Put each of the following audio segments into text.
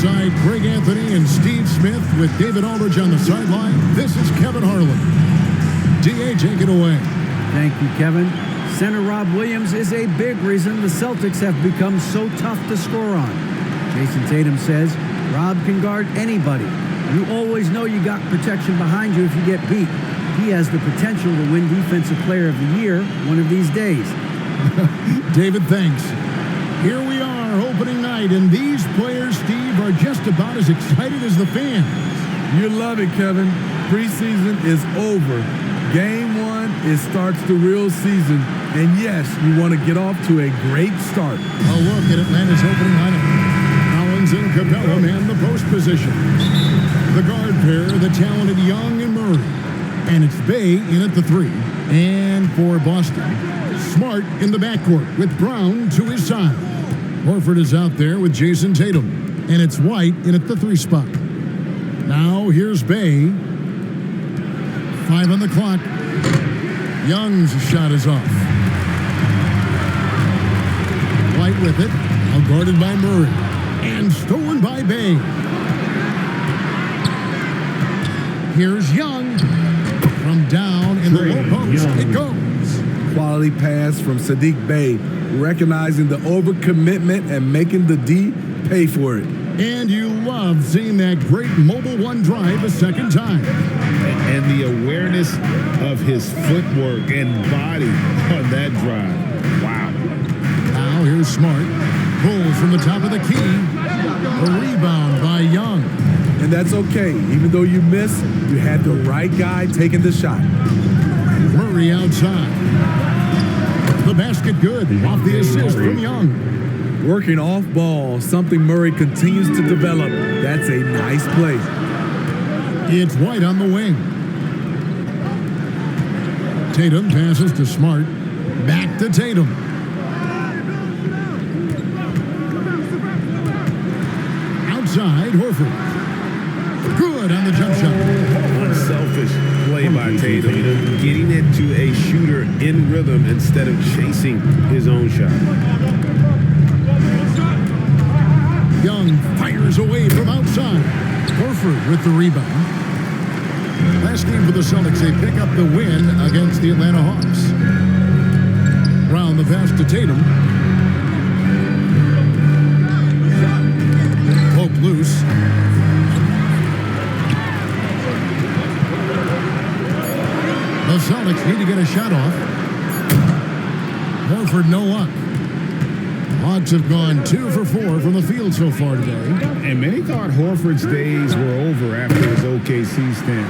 Alongside Greg Anthony and Steve Smith with David Aldridge on the sideline, this is Kevin Harlan. DA, take it away. Thank you, Kevin. Center Rob Williams is a big reason the Celtics have become so tough to score on. Jason Tatum says Rob can guard anybody. You always know you got protection behind you if you get beat. He has the potential to win Defensive Player of the Year one of these days. David, thanks. Here we are, opening night, and these players, Steve, are just about as excited as the fans. You love it, Kevin. Preseason is over. Game one, it starts the real season. And yes, you want to get off to a great start. A look at Atlanta's opening lineup. Collins and Capella man the post position. The guard pair, the talented Young and Murray. And it's Bay in at the 3. And for Boston, Smart in the backcourt with Brown to his side. Horford is out there with Jason Tatum. And it's White in at the 3 spot. Now here's Bay. 5 on the clock. Young's shot is off. White with it. Now guarded by Murray. And stolen by Bay. Here's Young. From down in the low post. It goes. Quality pass from Sadiq Bey, recognizing the overcommitment and making the D pay for it. And you love seeing that great mobile one drive a second time. And the awareness of his footwork and body on that drive. Wow. Now here's Smart. Pulls from the top of the key. A rebound by Young. And that's okay. Even though you miss, you had the right guy taking the shot. Murray outside. The basket good. Off the assist from Young. Working off ball, something Murray continues to develop. That's a nice play. It's White on the wing. Tatum passes to Smart. Back to Tatum. Outside, Horford. Good on the jump shot. Unselfish play by Tatum. Getting it to a shooter in rhythm instead of chasing his own shot. Young fires away from outside. Horford with the rebound. Last game for the Celtics, they pick up the win against the Atlanta Hawks. Round the pass to Tatum. Poke loose. The Celtics need to get a shot off. Horford no luck. Hawks have gone 2 for 4 from the field so far today. And many thought Horford's days were over after his OKC stint,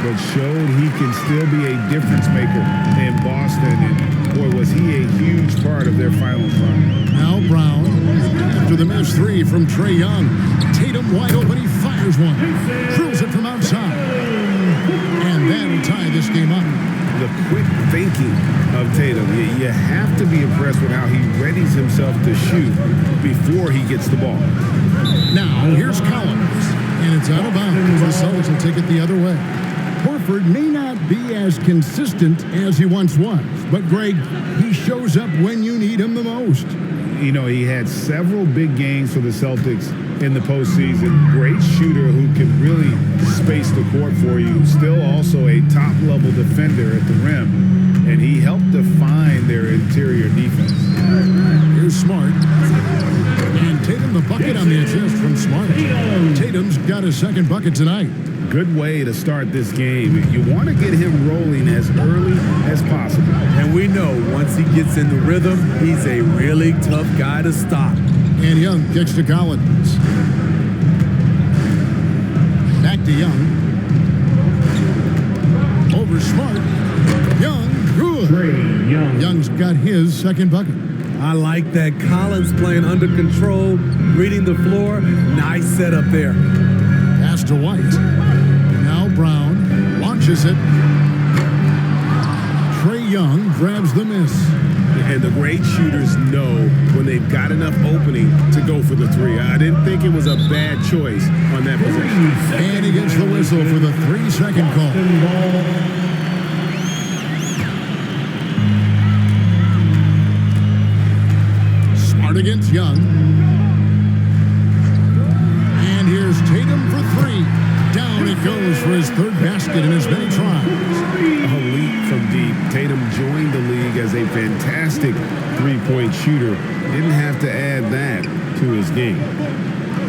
but showed he can still be a difference maker in Boston. And boy, was he a huge part of their final run. Now Brown, after the missed 3 from Trae Young. Tatum wide open, he fires one. Drills it from outside. And that'll tie this game up. The quick thinking of Tatum. You have to be impressed with how he readies himself to shoot before he gets the ball. Now, here's Collins. And it's out of bounds. The Celtics will take it the other way. Horford may not be as consistent as he once was. But, Greg, he shows up when you need him the most. You know, he had several big games for the Celtics in the postseason. Great shooter who can really space the court for you. Still also a top-level defender at the rim. And he helped define their interior defense. Here's Smart. And Tatum the bucket on the assist from Smart. Tatum's got his second bucket tonight. Good way to start this game. You want to get him rolling as early as possible. And we know once he gets in the rhythm, he's a really tough guy to stop. And Young kicks to Collins. Back to Young. Over Smart. Young, good. Young's got his second bucket. I like that. Collins playing under control, reading the floor. Nice setup there. Pass to White. Now Brown launches it. Trae Young grabs the miss. And the great shooters know when they've got enough opening to go for the 3. I didn't think it was a bad choice on that possession. And he gets the whistle for the 3-second call. Smart against Young. basket in as many tries. A leap from deep. Tatum joined the league as a fantastic three-point shooter. Didn't have to add that to his game.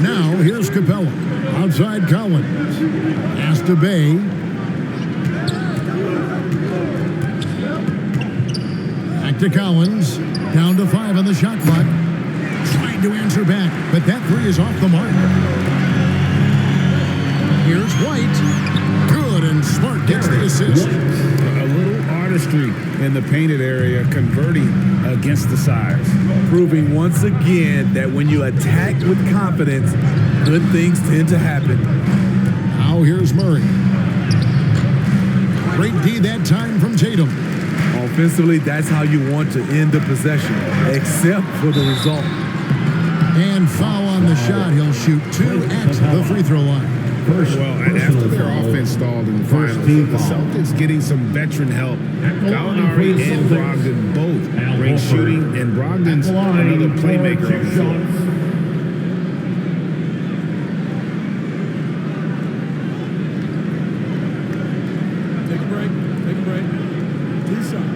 Now, here's Capella. Outside Collins. Pass to Bay. Back to Collins. Down to 5 on the shot clock. Trying to answer back, but that three is off the mark. Here's White. Good, and Smart gets the assist. A little artistry in the painted area, converting against the size. Proving once again that when you attack with confidence, good things tend to happen. Now here's Murray. Great D that time from Tatum. Offensively, that's how you want to end the possession, except for the result. And foul on the shot. He'll shoot 2 at the free throw line. And after their offense stalled in the finals, the Celtics getting some veteran help. Gallinari and Brogdon both bring shooting, and Brogdon's another playmaker on the floor. Take a break. Please stop.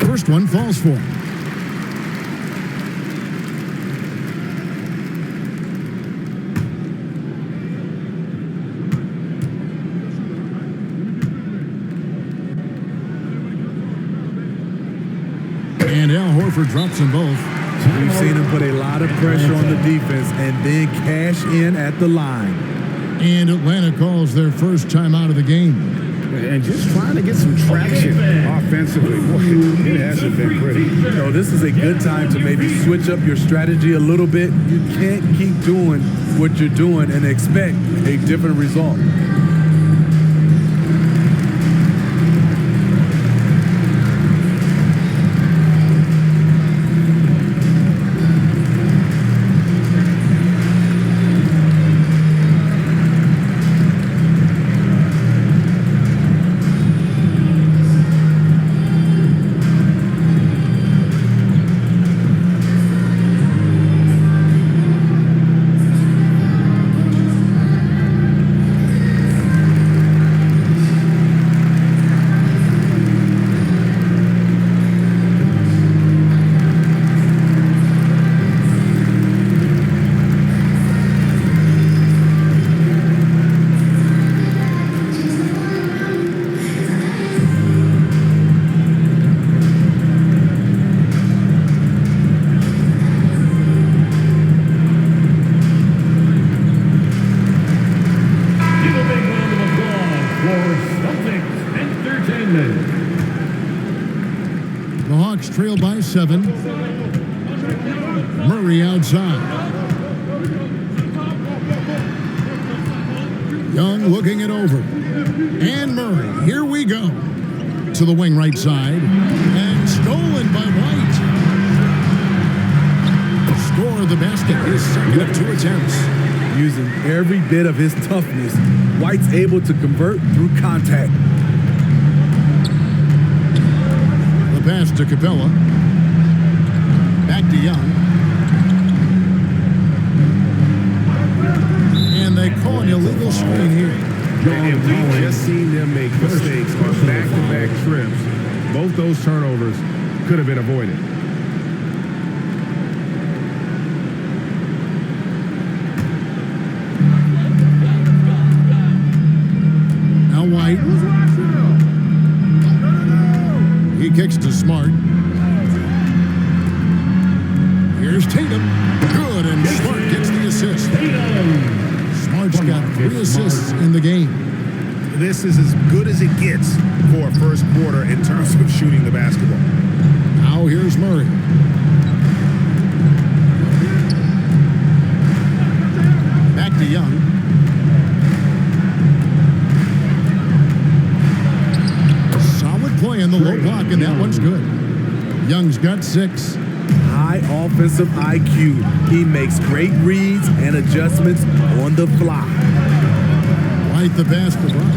First one falls for him. And Al Horford drops them both. We've seen him put a lot of pressure on the defense and then cash in at the line. And Atlanta calls their first time out of the game. And just trying to get some traction offensively. Boy, it hasn't been pretty. You know, this is a good time to maybe switch up your strategy a little bit. You can't keep doing what you're doing and expect a different result. The Hawks trail by 7. Murray outside. Young looking it over. And Murray, here we go. To the wing right side. And stolen by White. Score the basket, his second of 2 attempts. Using every bit of his toughness, White's able to convert through contact. The pass to Capella. Back to Young. And they call an illegal screen here. And we've just seen them make mistakes on back-to-back trips. Both those turnovers could have been avoided. Now White. He kicks to Smart. Here's Tatum. Good, and Smart gets the assist. Smart's got 3 assists in the game. This is as good as it gets for a first quarter in terms of shooting the basketball. Now here's Murray. Back to Young. Solid play in the low block, and that one's good. Young's got 6. High offensive IQ. He makes great reads and adjustments on the fly. Right the pass to Brown.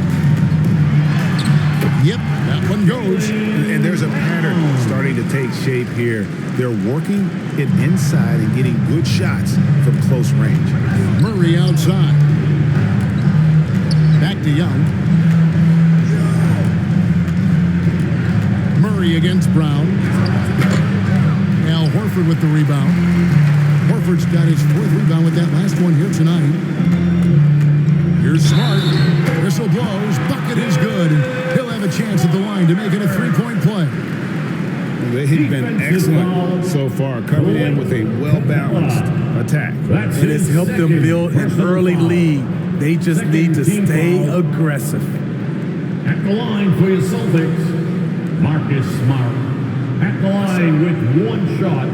Yep, that one goes. And there's a a pattern starting to take shape here. They're working it inside and getting good shots from close range. Murray outside. Back to Young. Murray against Brown. Al Horford with the rebound. Horford's got his 4th rebound with that last one here tonight. Here's Smart. Whistle blows. Bucket is good. He'll have a chance at the line to make it a 3-point play. They've been excellent so far, coming in with a well-balanced attack. And it's helped them build an early lead. They just need to stay aggressive. At the line for your Celtics, Marcus Smart. At the line with 1 shot.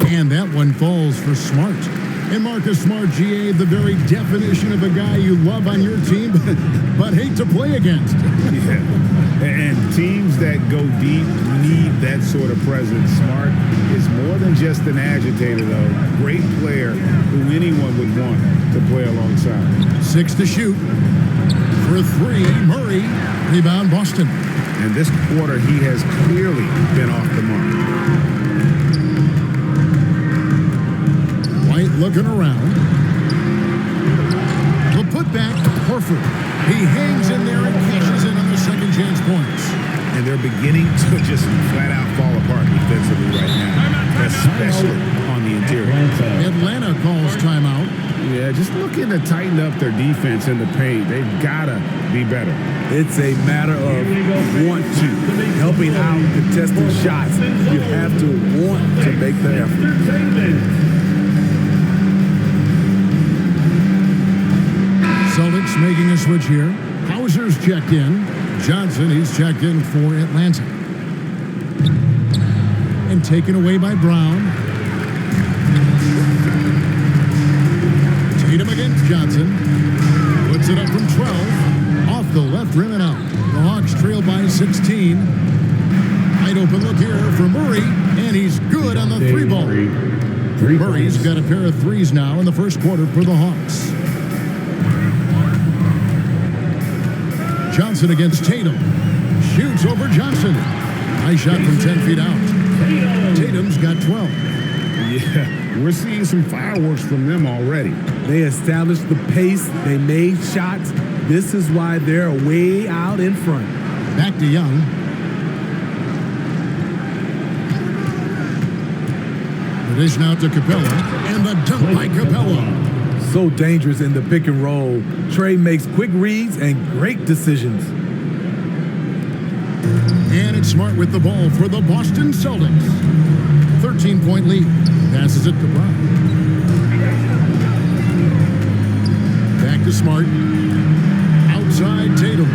And that one falls for Smart. And Marcus Smart, GA, the very definition of a guy you love on your team, but hate to play against. Yeah. And teams that go deep need that sort of presence. Smart is more than just an agitator, though. Great player who anyone would want to play alongside. 6 to shoot. For 3, Murray. Rebound, Boston. And this quarter, he has clearly been off the mark. White looking around. The putback, Horford. He hangs in there and cashes in on the second chance points. And they're beginning to just flat out fall apart defensively right now, especially on the interior. Atlanta calls timeout. Yeah, just looking to tighten up their defense in the paint. They've got to be better. It's a matter of want to. Helping out, contesting shots. You have to want to make the effort. Celtics making a switch here. Hauser's checked in. Johnson, he's checked in for Atlanta. And taken away by Brown. Tatum against Johnson. Puts it up from 12. Off the left rim and out. The Hawks trail by 16. Wide open look here for Murray. And he's good on the 3-ball. Murray's got a pair of 3s now in the first quarter for the Hawks. Johnson against Tatum. Shoots over Johnson. Nice shot from 10 feet out. Tatum's got 12. Yeah, we're seeing some fireworks from them already. They established the pace. They made shots. This is why they're way out in front. Back to Young. The dish now to Capella. And the dunk by Capella. So dangerous in the pick and roll. Trey makes quick reads and great decisions. And it's Smart with the ball for the Boston Celtics. 13-point lead. Passes it to Brown. Back to Smart. Outside Tatum.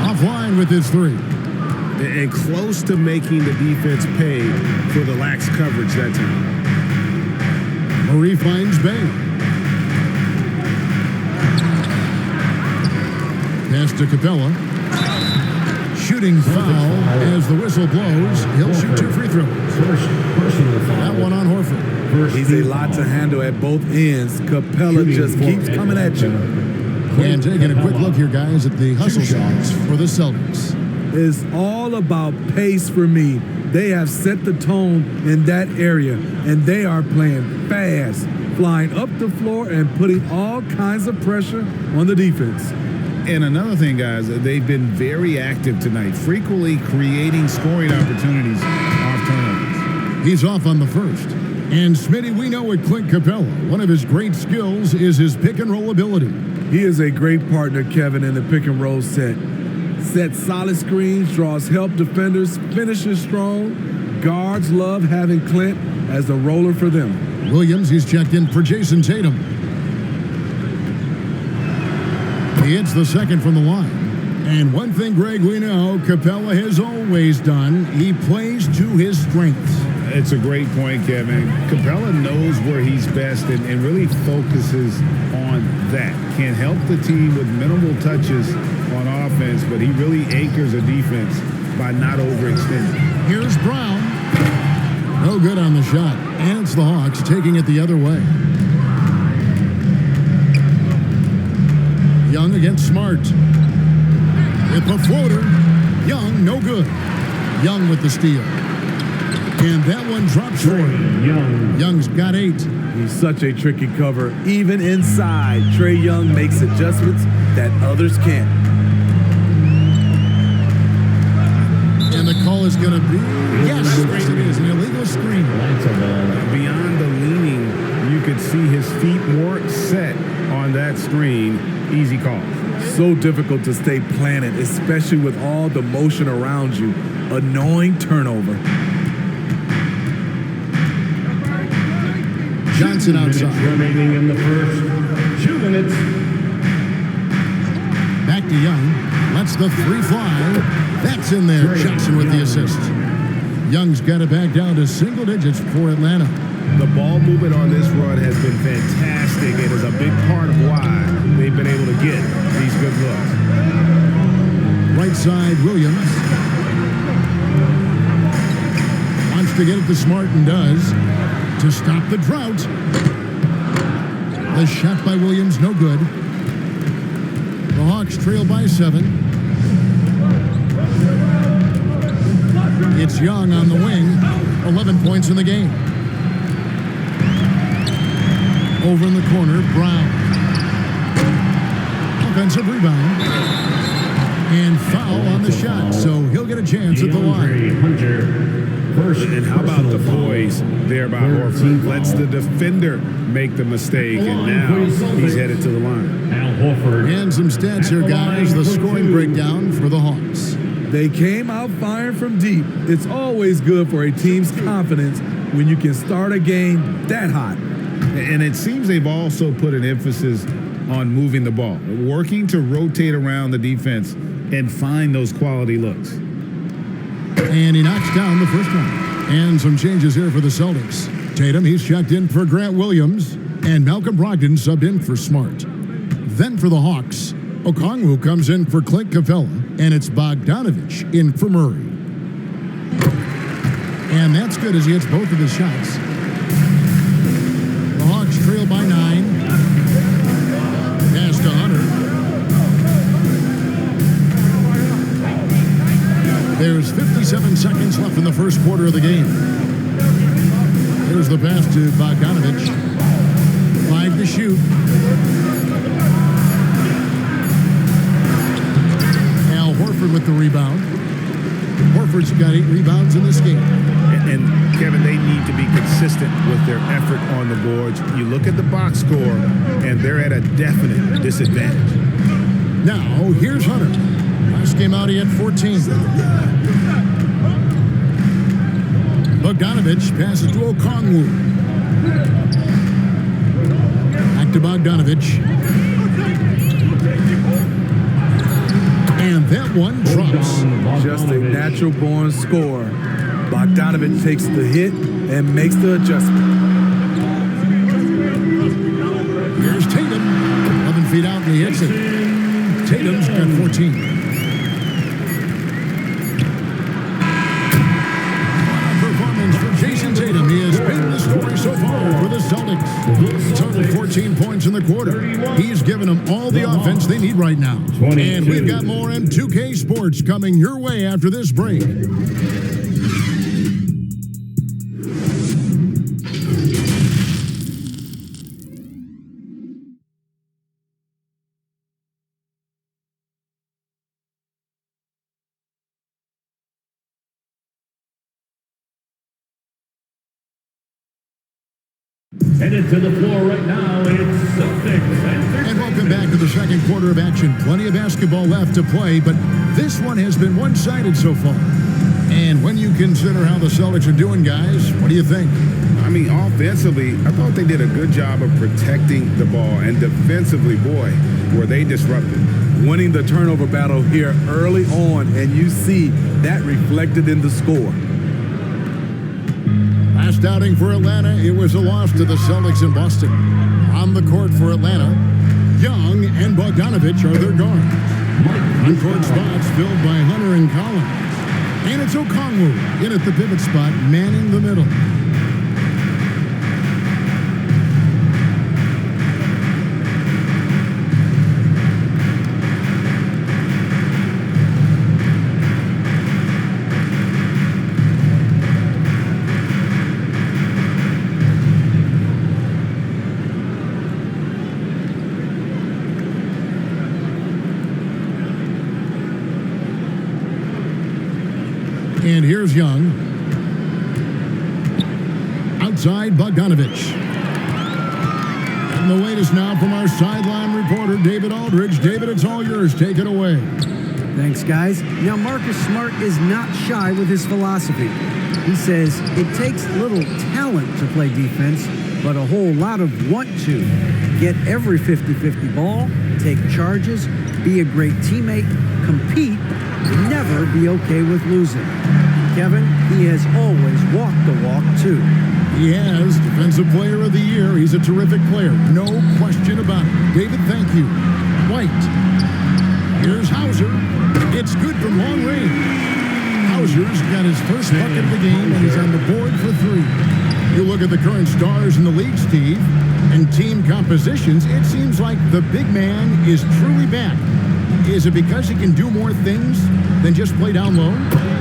Offline with his 3. And close to making the defense pay for the lax coverage that time. Murray finds Bay. Pass to Capella. Shooting foul as the whistle blows. He'll shoot 2 free throws. That one on Horford. He's a lot to handle at both ends. Capella just keeps coming at you. And taking a quick look here, guys, at the hustle shots for the Celtics. It's all about pace for me. They have set the tone in that area, and they are playing fast, flying up the floor and putting all kinds of pressure on the defense. And another thing, guys, they've been very active tonight, frequently creating scoring opportunities off turnovers. He's off on the first. And Smitty, we know with Clint Capella, one of his great skills is his pick and roll ability. He is a great partner, Kevin, in the pick and roll set. Sets solid screens, draws help defenders, finishes strong. Guards love having Clint as a roller for them. Williams, he's checked in for Jason Tatum. He hits the second from the line. And one thing, Greg, we know Capella has always done, he plays to his strengths. It's a great point, Kevin. Capella knows where he's best and really focuses on that. Can help the team with minimal touches on offense, but he really anchors a defense by not overextending. Here's Brown. No No good on the shot. And it's the Hawks taking it the other way. Young against Smart. With the floater. Young, no good. Young with the steal. And that one drops for him. Young's got 8. He's such a tricky cover. Even inside, Trae Young makes adjustments that others can't. And the call is going to be, yes, it is an illegal screen. Beyond the leaning, you could see his feet weren't set on that screen. Easy call. So difficult to stay planted, especially with all the motion around you. Annoying turnover. Johnson outside. Remaining in the first 2 minutes. Back to Young. Lets the 3 fly. That's in there. Jackson with the assist. Young's got it back down to single digits for Atlanta. The ball movement on this run has been fantastic. It is a big part of why they've been able to get these good looks. Right side, Williams. Wants to get it to Smart and does. To stop the drought. The shot by Williams, no good. The Hawks trail by 7. It's Young on the wing. 11 points in the game. Over in the corner, Brown. Offensive rebound. And foul on the shot, so he'll get a chance at the line. And how about the poise there by Horford? Lets the defender make the mistake, and now he's headed to the line. And some stats here, guys. The scoring breakdown for the Hawks. They came out firing from deep. It's always good for a team's confidence when you can start a game that hot. And it seems they've also put an emphasis on moving the ball, working to rotate around the defense and find those quality looks. And he knocks down the first one. And some changes here for the Celtics. Tatum, he's checked in for Grant Williams. And Malcolm Brogdon subbed in for Smart. Then for the Hawks, Okongwu comes in for Clint Capella. And it's Bogdanovich in for Murray. And that's good as he hits both of his shots. The Hawks trail by 9. Pass to Hunter. There's 57 seconds left in the first quarter of the game. There's the pass to Bogdanovich. 5 to shoot. Al Horford with the rebound. Horford's got 8 rebounds in this game. And Kevin, they need to be consistent with their effort on the boards. You look at the box score, and they're at a definite disadvantage. Now, here's Hunter. Last game out, he had 14. Bogdanovich passes to Okongwu. Back to Bogdanovich. And that one drops. Just a natural-born scorer. Bogdanovich takes the hit and makes the adjustment. Here's Tatum. 11 feet out and he hits it. Tatum's got 14. Jason Tatum, he has been the story so far for the Celtics. Total 14 points in the quarter. He's given them all the offense they need right now. And we've got more M2K Sports coming your way after this break. Headed to the floor right now, it's Celtics. And welcome back to the second quarter of action. Plenty of basketball left to play, but this one has been one-sided so far. And when you consider how the Celtics are doing, guys, what do you think? I mean, offensively, I thought they did a good job of protecting the ball. And defensively, boy, were they disruptive. Winning the turnover battle here early on, and you see that reflected in the score. Last outing for Atlanta, it was a loss to the Celtics in Boston. On the court for Atlanta, Young and Bogdanovich are their guards. On-court spots filled by Hunter and Collins. And it's Okongwu in at the pivot spot, manning the middle. And here's Young. Outside, Bogdanovich. And the latest now from our sideline reporter, David Aldridge. David, it's all yours. Take it away. Thanks, guys. Now, Marcus Smart is not shy with his philosophy. He says it takes little talent to play defense, but a whole lot of want to. Get every 50-50 ball, take charges, be a great teammate, compete, never be okay with losing. Kevin, he has always walked the walk, too. He has. Defensive Player of the Year. He's a terrific player. No question about it. David, thank you. White. Here's Hauser. It's good from long range. Hauser's got his first bucket of the game, and he's on the board for 3. You look at the current stars in the league, Steve, and team compositions, it seems like the big man is truly back. Is it because he can do more things than just play down low?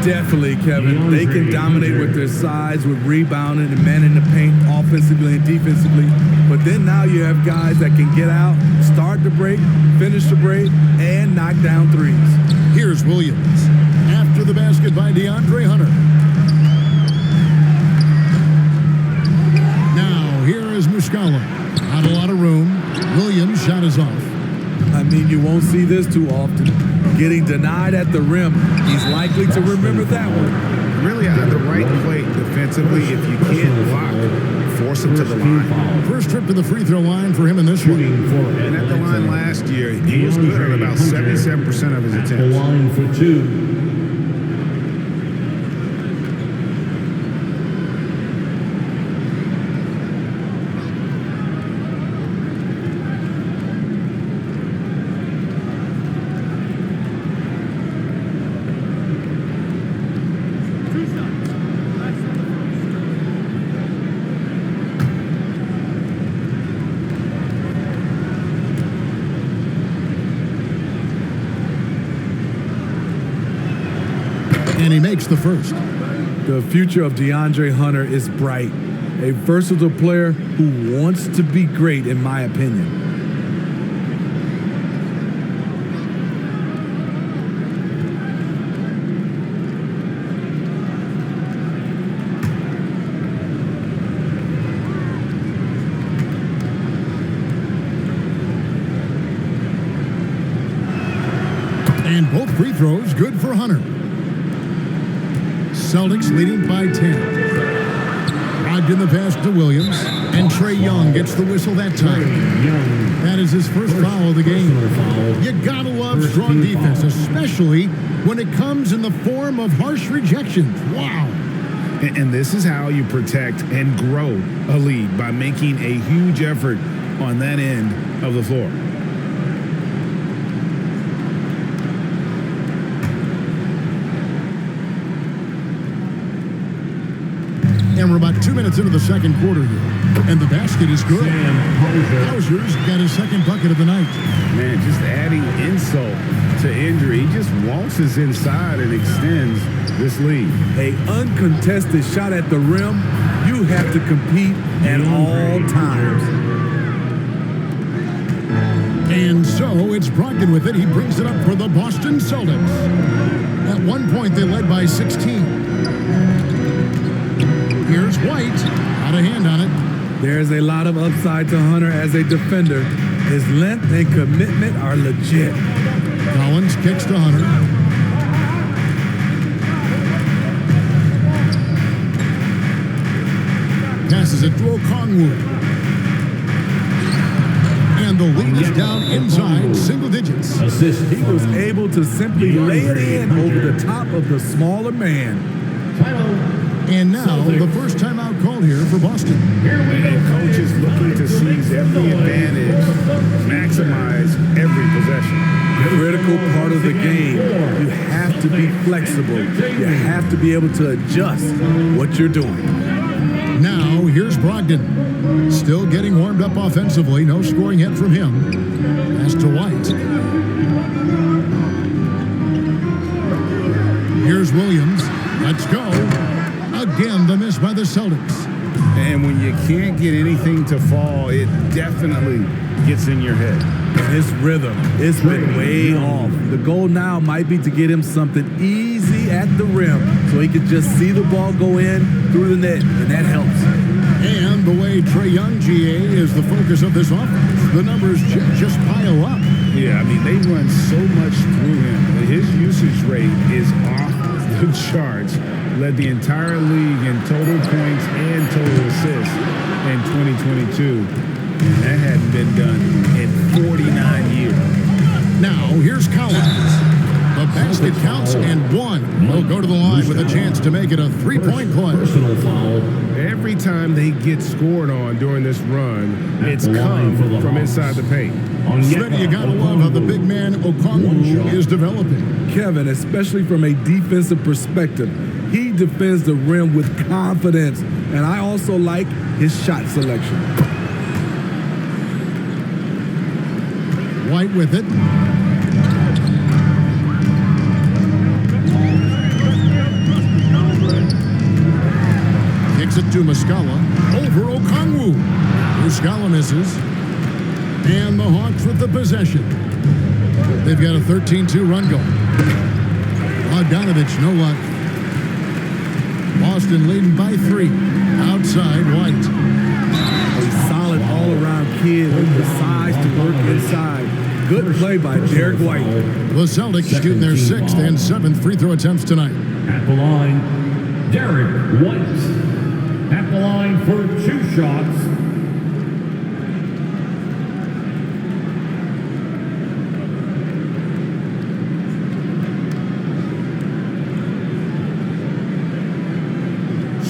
Definitely, Kevin. They can dominate with their size, with rebounding and manning the paint offensively and defensively. But then now you have guys that can get out, start the break, finish the break, and knock down threes. Here's Williams. After the basket by DeAndre Hunter. Now, here is Muscala. Not a lot of room. Williams' shot is off. I mean, you won't see this too often. Getting denied at the rim, he's likely to remember that one. Really on the right play defensively. If you can't block, force him to the line. First trip to the free throw line for him in this one. And at the line last year, he was good at about 77% of his attempts. The line for 2. And he makes the first. The future of DeAndre Hunter is bright. A versatile player who wants to be great, in my opinion. And both free throws good for Hunter. Celtics leading by 10. Robbed in the pass to Williams, and Trae Young gets the whistle that time. That is his first foul of the game. You gotta love strong defense, especially when it comes in the form of harsh rejections. Wow. And this is how you protect and grow a lead, by making a huge effort on that end of the floor. And we're about 2 minutes into the second quarter here. And the basket is good. Hauser's got his second bucket of the night. Man, just adding insult to injury. He just waltzes inside and extends this lead. A uncontested shot at the rim, you have to compete at all times. And so it's Brogdon with it. He brings it up for the Boston Celtics. At one point, they led by 16. Here's White. Out of hand on it. There's a lot of upside to Hunter as a defender. His length and commitment are legit. Collins kicks to Hunter. Passes it to Okongwu. And the lead is down inside single digits. Assist. He was able to simply lay it in over the top of the smaller man. And now the first timeout called here for Boston. And coaches looking to seize every advantage, maximize every possession. Critical part of the game. You have to be flexible. You have to be able to adjust what you're doing. Now, here's Brogdon. Still getting warmed up offensively. No scoring yet from him. Pass to White. Here's Williams. Let's go. Again, the miss by the Celtics. And when you can't get anything to fall, it definitely gets in your head. And his rhythm, it's been way off. The goal now might be to get him something easy at the rim so he can just see the ball go in through the net, and that helps. And the way Trae Young, GA, is the focus of this offense. The numbers just pile up. Yeah, I mean, they run so much through him. His usage rate is off the charts. Led the entire league in total points and total assists in 2022. That hadn't been done in 49 years. Now, here's Collins. The basket counts and one. He'll go to the line with a chance to make it a three-point play. Personal foul. Every time they get scored on during this run, it's come from inside the paint. Smitty, you gotta love how the big man Okongwu is developing. Kevin, especially from a defensive perspective, he defends the rim with confidence, and I also like his shot selection. White with it. Kicks it to Muscala. Over Okongwu. Muscala misses. And the Hawks with the possession. They've got a 13-2 run going. Bogdanovich, no luck. Boston leading by 3. Outside, White. A solid all-around kid with the size to work inside. Good play by Derek White. The Celtics shooting their 6th and 7th free throw attempts tonight. At the line, Derek White. At the line for 2 shots.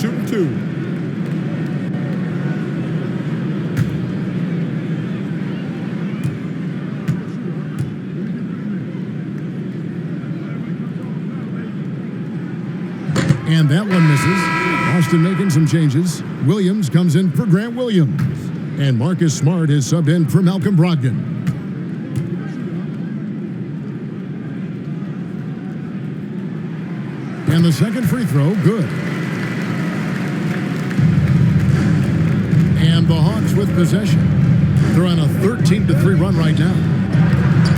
Shooting 2. And that one misses. Boston making some changes. Williams comes in for Grant Williams. And Marcus Smart is subbed in for Malcolm Brogdon. And the second free throw, good. And the Hawks with possession. They're on a 13-3 run right now.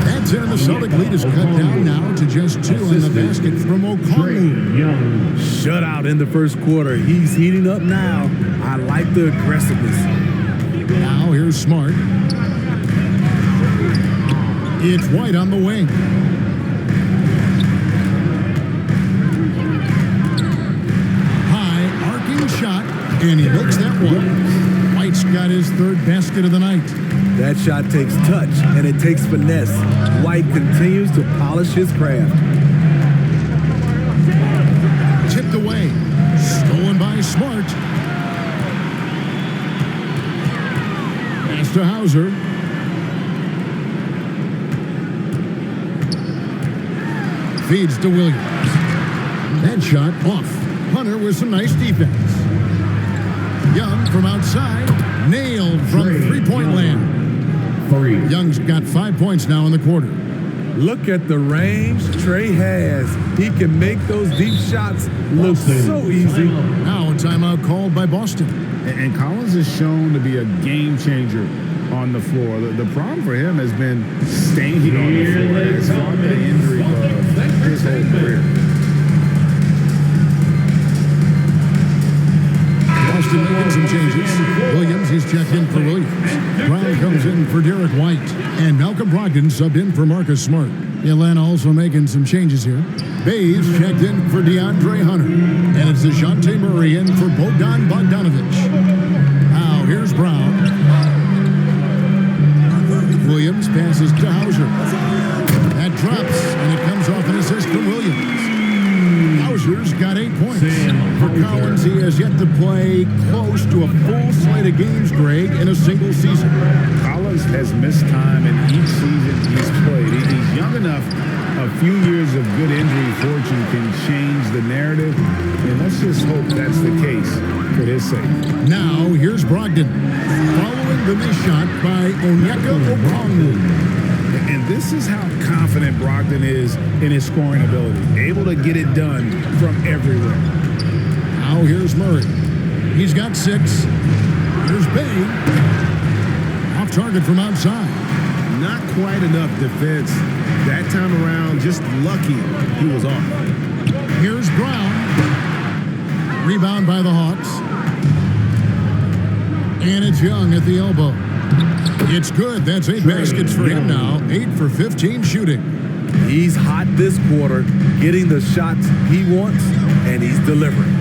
That's it, and the Celtic lead is cut down now to just 2 on the basket from Okongwu. Shutout in the first quarter. He's heating up now. I like the aggressiveness. Now here's Smart. It's White on the wing. High arcing shot, and he makes that one. White's got his 3rd basket of the night. That shot takes touch, and it takes finesse. White continues to polish his craft. Tipped away. Stolen by Smart. Pass to Hauser. Feeds to Williams. That shot off. Hunter with some nice defense. Young from outside. Nailed from three-point land. Young's got 5 points now in the quarter. Look at the range Trae has. He can make those deep shots look so easy. Now a timeout called by Boston. And Collins is shown to be a game changer on the floor. The problem for him has been staying on the floor. It's not been an injury his whole career. Boston making some changes. Williams, he's checked in for Williams. Brown comes in for Derek White. And Malcolm Brogdon subbed in for Marcus Smart. Atlanta also making some changes here. Bays checked in for DeAndre Hunter. And it's DeJounte Murray in for Bogdan Bogdanovich. Now here's Brown. Williams passes to Hauser. That drops, and it comes off an assist from Williams. Hauser's got 8 points. Sam For Hauser. Collins, he has yet to play close to a full slate of games, Greg, in a single season. Collins has missed time in each season he's played. He's young enough. A few years of good injury fortune can change the narrative, and let's just hope that's the case for his sake. Now, here's Brogdon, following the missed shot by Onyeka Okongwu. And this is how confident Brogdon is in his scoring ability, able to get it done from everywhere. Now, here's Murray. He's got 6. Here's Bay. Off target from outside. Not quite enough defense that time around. Just lucky he was off. Here's Brown. Rebound by the Hawks. And it's Young at the elbow. It's good. That's 8 baskets for him now. 8 for 15 shooting. He's hot this quarter, getting the shots he wants, and he's delivering.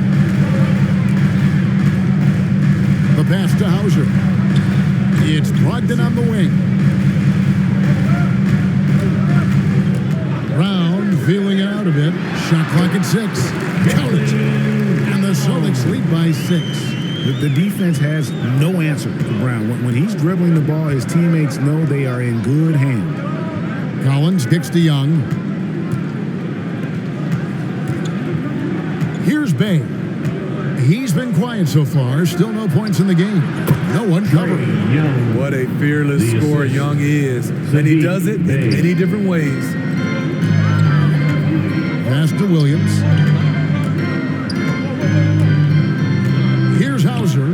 The pass to Hauser. It's Brogdon on the wing. Brown feeling it out a bit. Shot clock at 6. Count it. And the Celtics lead by 6. The defense has no answer for Brown. When he's dribbling the ball, his teammates know they are in good hands. Collins kicks to Young. Here's Bay. He's been quiet so far. Still no points in the game. No one covering. Young. What a fearless The scorer assist. Young is. And he does it in many different ways. Pass to Williams. Here's Hauser.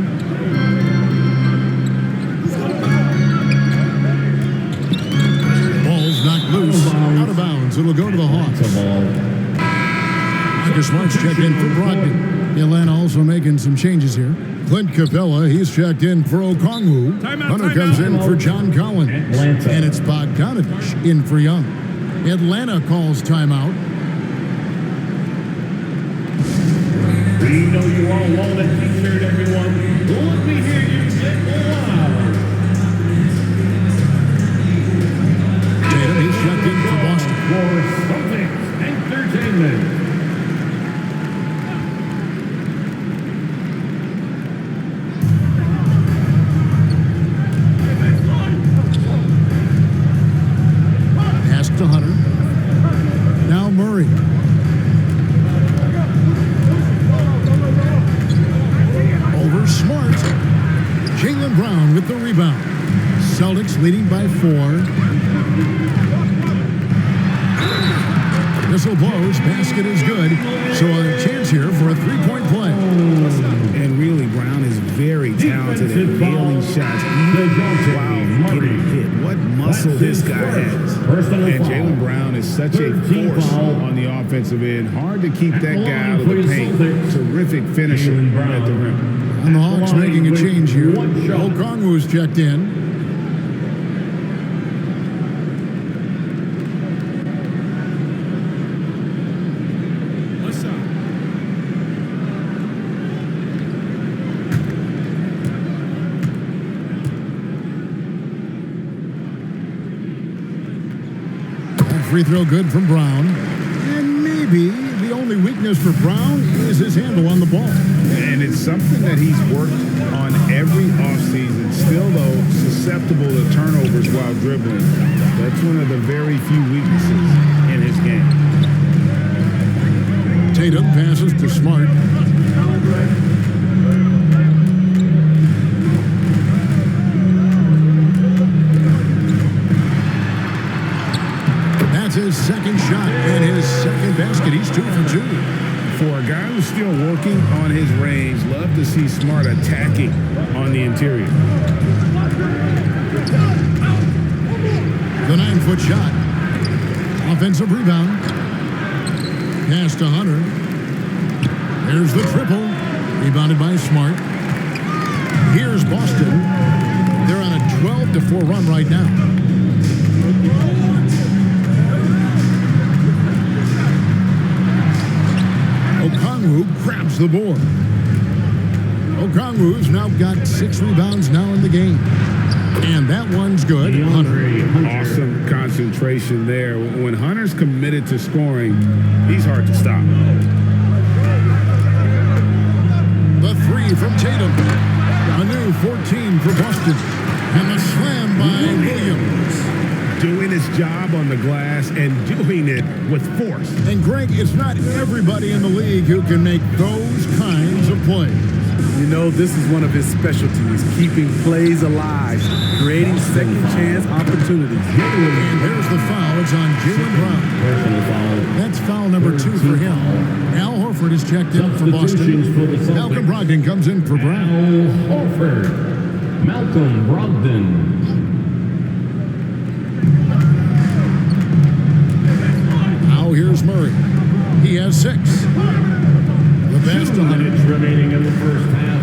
Ball's knocked loose. Out of bounds. It'll go to the Hawks. It's a ball. Marcus Smart's checked in for Brogdon. Atlanta also making some changes here. Clint Capella, he's checked in for Okongwu. Hunter comes in for John Collins. Atlanta. And it's Bogdanovich in for Young. Atlanta calls timeout. We know you all want a t-shirt, everyone. Let me hear you get loud. Tatum, he's checked in for Boston. For Celtics Entertainment. Pass to Hunter. Now Murray. Over Smart. Jaylen Brown with the rebound. Celtics leading by 4. Whistle blows. Basket is good. So a chance here for a 3-point play. And really, Brown is very talented at Defensive nailing foul. shots DeJounte while Murray. getting hit. What muscle That's this his guy first has. personal And foul. Jaylen Brown is such a 13 force foul. on the offensive end. Hard to keep that guy out of For the the paint. Celtics. Terrific finisher Jaylen Brown. at the rim. And the Hawks making a change here. One shot. Okongwu's checked in. What's up? That free throw good from Brown. And maybe the only weakness for Brown is his handle on the ball. And it's something that he's worked on every offseason. Still, though, susceptible to turnovers while dribbling. That's one of the very few weaknesses in his game. Tatum passes to Smart. That's his second shot and his second basket. He's 2 for 2. For a guy who's still working on his range, love to see Smart attacking on the interior. The 9-foot shot. Offensive rebound. Pass to Hunter. There's the triple. Rebounded by Smart. Here's Boston. They're on a 12-4 run right now. Okongwu grabs the board. Okongwu's now got 6 rebounds now in the game. And that one's good. Hunter. Awesome concentration there. When Hunter's committed to scoring, he's hard to stop. The three from Tatum. A new 14 for Boston. And the slam by Williams. Doing his job on the glass and doing it with force. And Greg, it's not everybody in the league who can make those kinds of plays. You know, this is one of his specialties, keeping plays alive, creating second chance opportunities. And there's the foul. It's on Jaylen Brown. That's foul number 2 for him. Al Horford is checked in for Boston. Malcolm Brogdon comes in for Brown. Al Horford. Malcolm Brogdon. Now here's Murray. He has 6. The best 2 minutes remaining in the first half.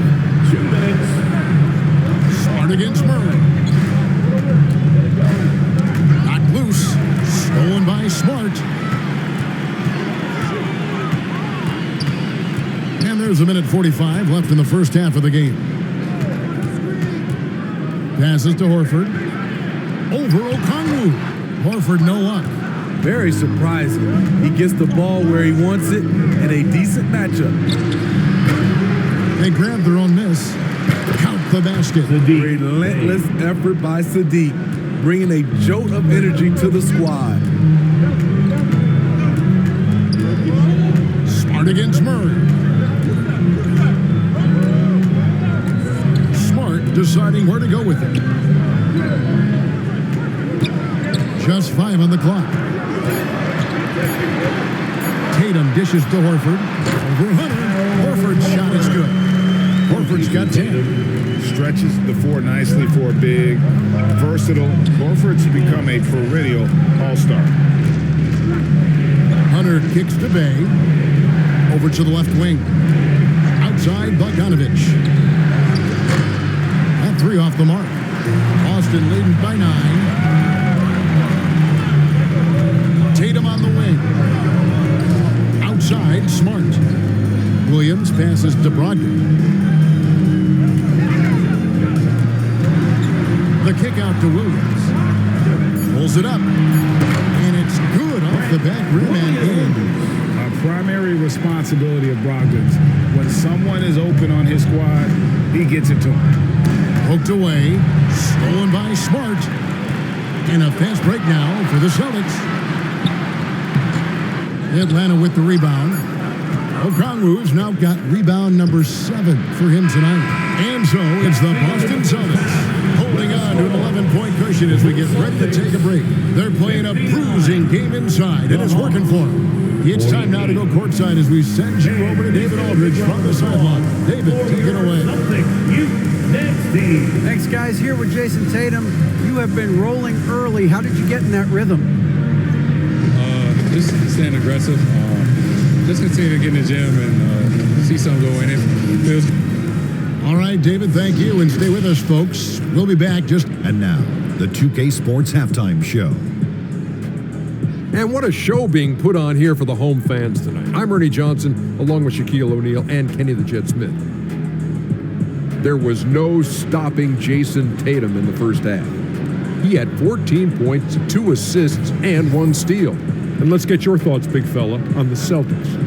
2 minutes. Smart against Murray. Knocked loose. Stolen by Smart. And there's a minute 45 left in the first half of the game. Passes to Horford. Over Okongwu. Horford no luck. Very surprising. He gets the ball where he wants it in a decent matchup. They grab their own miss. Count the basket. Relentless effort by Sadiq, bringing a jolt of energy to the squad. Smart against Murray. Smart deciding where to go with it. Just 5 on the clock. Tatum dishes to Horford. Over Hunter. Horford's shot is good. Horford's got 10. Stretches the floor nicely for a big, versatile. Horford's become a perennial all-star. Hunter kicks to Bay. Over to the left wing. Outside Bogdanovich. That 3 off the mark. Boston leading by 9. Tatum on the wing. Outside, Smart. Williams passes to Brogdon. The kick out to Williams. Pulls it up. And it's good off the back rim and in. A primary responsibility of Brogdon's. When someone is open on his squad, he gets it to him. Poked away. Stolen by Smart. And a fast break now for the Celtics. Atlanta with the rebound. Okongwu's now got rebound number 7 for him tonight. And so it's the Boston Celtics holding on to an 11-point cushion as we get ready to take a break. They're playing a bruising game inside, and it's working for them. It's time now to go courtside as we send you over to David Aldridge from the sideline. David, take it away. Thanks, guys. Here with Jason Tatum. You have been rolling early. How did you get in that rhythm? Just staying aggressive. Just continue to get in the gym and see something go in it. All right, David, thank you. And stay with us, folks. We'll be back just... And now, the 2K Sports Halftime Show. And what a show being put on here for the home fans tonight. I'm Ernie Johnson, along with Shaquille O'Neal and Kenny the Jet Smith. There was no stopping Jason Tatum in the first half. He had 14 points, 2 assists, and 1 steal. And let's get your thoughts, big fella, on the Celtics.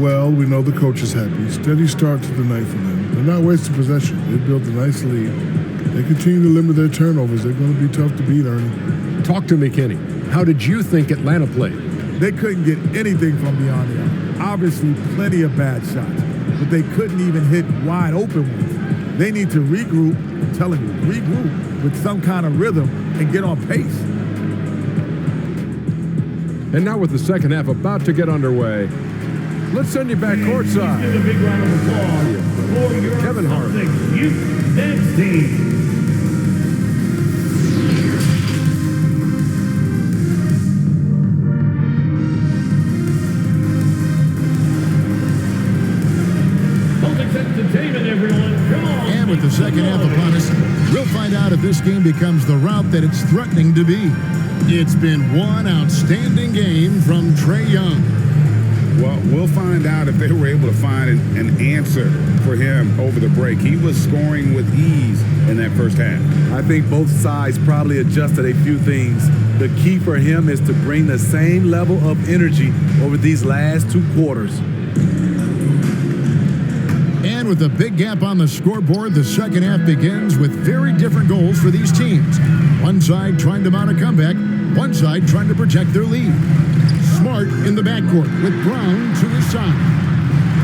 Well, we know the coach is happy. Steady start to the night for them. They're not wasting possession. They built a nice lead. They continue to limit their turnovers. They're going to be tough to beat, Ernie. Talk to me, Kenny. How did you think Atlanta played? They couldn't get anything from beyond the arc. Obviously, plenty of bad shots, but they couldn't even hit wide open ones. They need to regroup, I'm telling you, regroup with some kind of rhythm and get on pace. And now with the second half about to get underway, let's send you back courtside. Give a big round of applause for your Kevin Hart. Celtics youth dance team. Celtics entertainment, everyone. Come on. And with the second half upon us, we'll find out if this game becomes the route that it's threatening to be. It's been one outstanding game from Trae Young. Well, we'll find out if they were able to find an answer for him over the break. He was scoring with ease in that first half. I think both sides probably adjusted a few things. The key for him is to bring the same level of energy over these last 2 quarters. And with a big gap on the scoreboard, the second half begins with very different goals for these teams. One side trying to mount a comeback, one side trying to protect their lead. Smart in the backcourt with Brown to his side.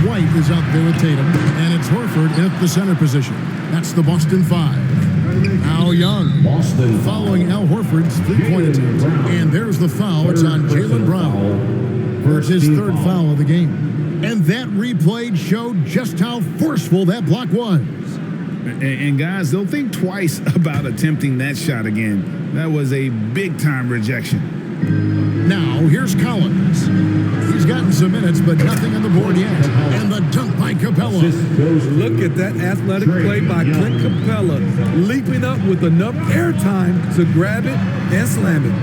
White is out there with Tatum, and it's Horford at the center position. That's the Boston 5. Now Young following Al Horford's three-point attempt. And there's the foul. It's on Jaylen Brown. It's his third foul of the game. And that replay showed just how forceful that block was. And guys, don't think twice about attempting that shot again. That was a big-time rejection. Now, here's Collins. He's gotten some minutes, but nothing on the board yet. And the dunk by Capella. Look at that athletic play by Clint Capella, leaping up with enough airtime to grab it and slam it.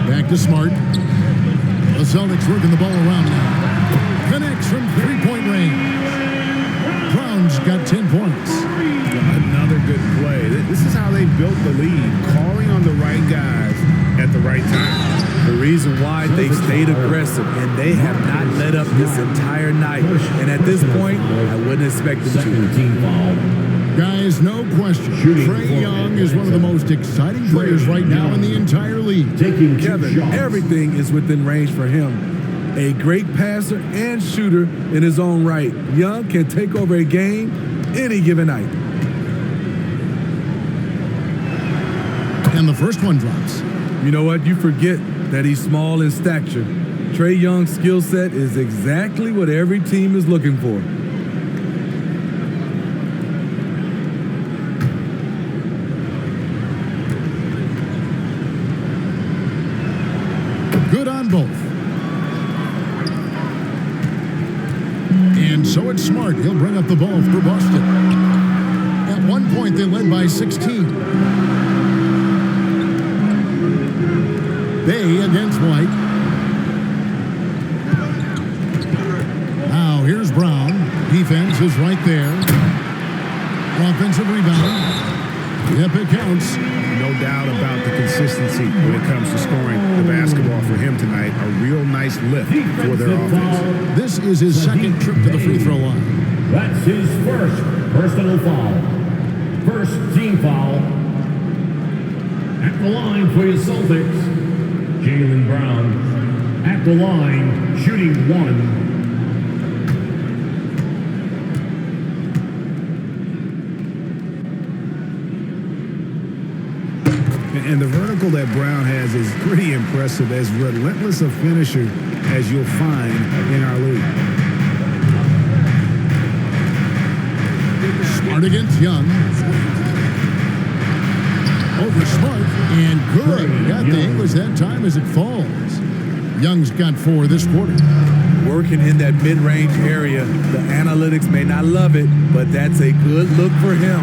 Back to Smart. The Celtics working the ball around now. Connects from three-point range. Brown's got 10 points. Another good play. This is how they built the lead, calling on the right guys at the right time. The reason why they stayed aggressive, and they have not let up this entire night. And at this point, I wouldn't expect them to. Guys, no question. Trae Young is one of the most exciting players right now in the entire league. Kevin, everything is within range for him. A great passer and shooter in his own right. Young can take over a game any given night. And the first one drops. You know what? You forget that he's small in stature. Trae Young's skill set is exactly what every team is looking for. Good on both. And so it's Smart. He'll bring up the ball for Boston. At one point, they led by 16. Bay against White. Now here's Brown. Defense is right there. Offensive rebound. Yep, it counts. No doubt about the consistency when it comes to scoring the basketball for him tonight. A real nice lift for their offense. This is his second trip to the free throw line. That's his first personal foul. First team foul. At the line for your Celtics, Jaylen Brown. At the line, shooting 1. And the vertical that Brown has is pretty impressive, as relentless a finisher as you'll find in our league. Smart against Young. Over Smart, and good. Got the English that time as it falls. Young's got 4 this quarter. Working in that mid-range area. The analytics may not love it, but that's a good look for him.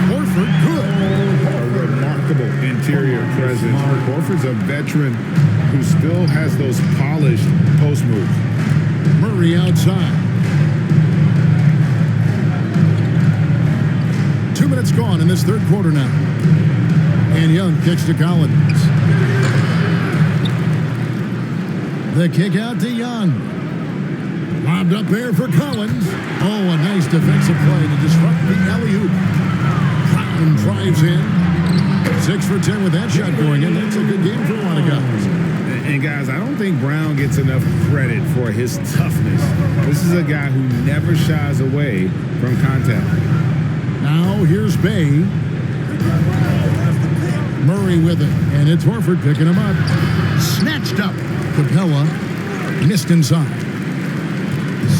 Horford, good. A remarkable interior presence. Horford's a veteran who still has those polished post moves. Murray outside. 2 minutes gone in this third quarter now. And Young kicks to Collins. The kick out to Young. Lobbed up there for Collins. Oh, a nice defensive play to disrupt the alley-oop. Brown drives in. 6 for 10 with that shot going in. That's a good game for a lot of guys. And guys, I don't think Brown gets enough credit for his toughness. This is a guy who never shies away from contact. Now here's Bay. Murray with it, and it's Horford picking him up. Snatched up. Capella missed inside.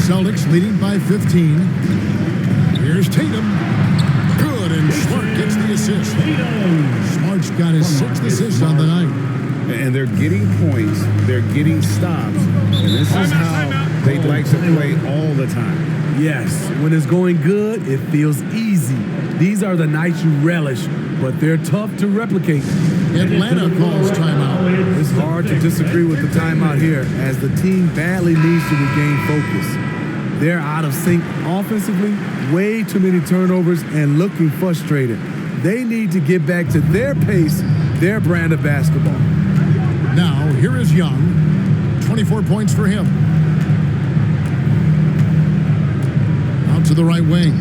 Celtics leading by 15. Here's Tatum. Good, and Smart gets the assist. Smart's got his 6th assist on the night. And they're getting points, they're getting stops, and this is how they likes to play all the time. Yes, when it's going good, it feels easy. These are the nights you relish, but they're tough to replicate. Atlanta calls timeout. It's hard to disagree with the timeout here, as the team badly needs to regain focus. They're out of sync offensively, way too many turnovers, and looking frustrated. They need to get back to their pace, their brand of basketball. Now, here is Young. 24 points for him. Out to the right wing.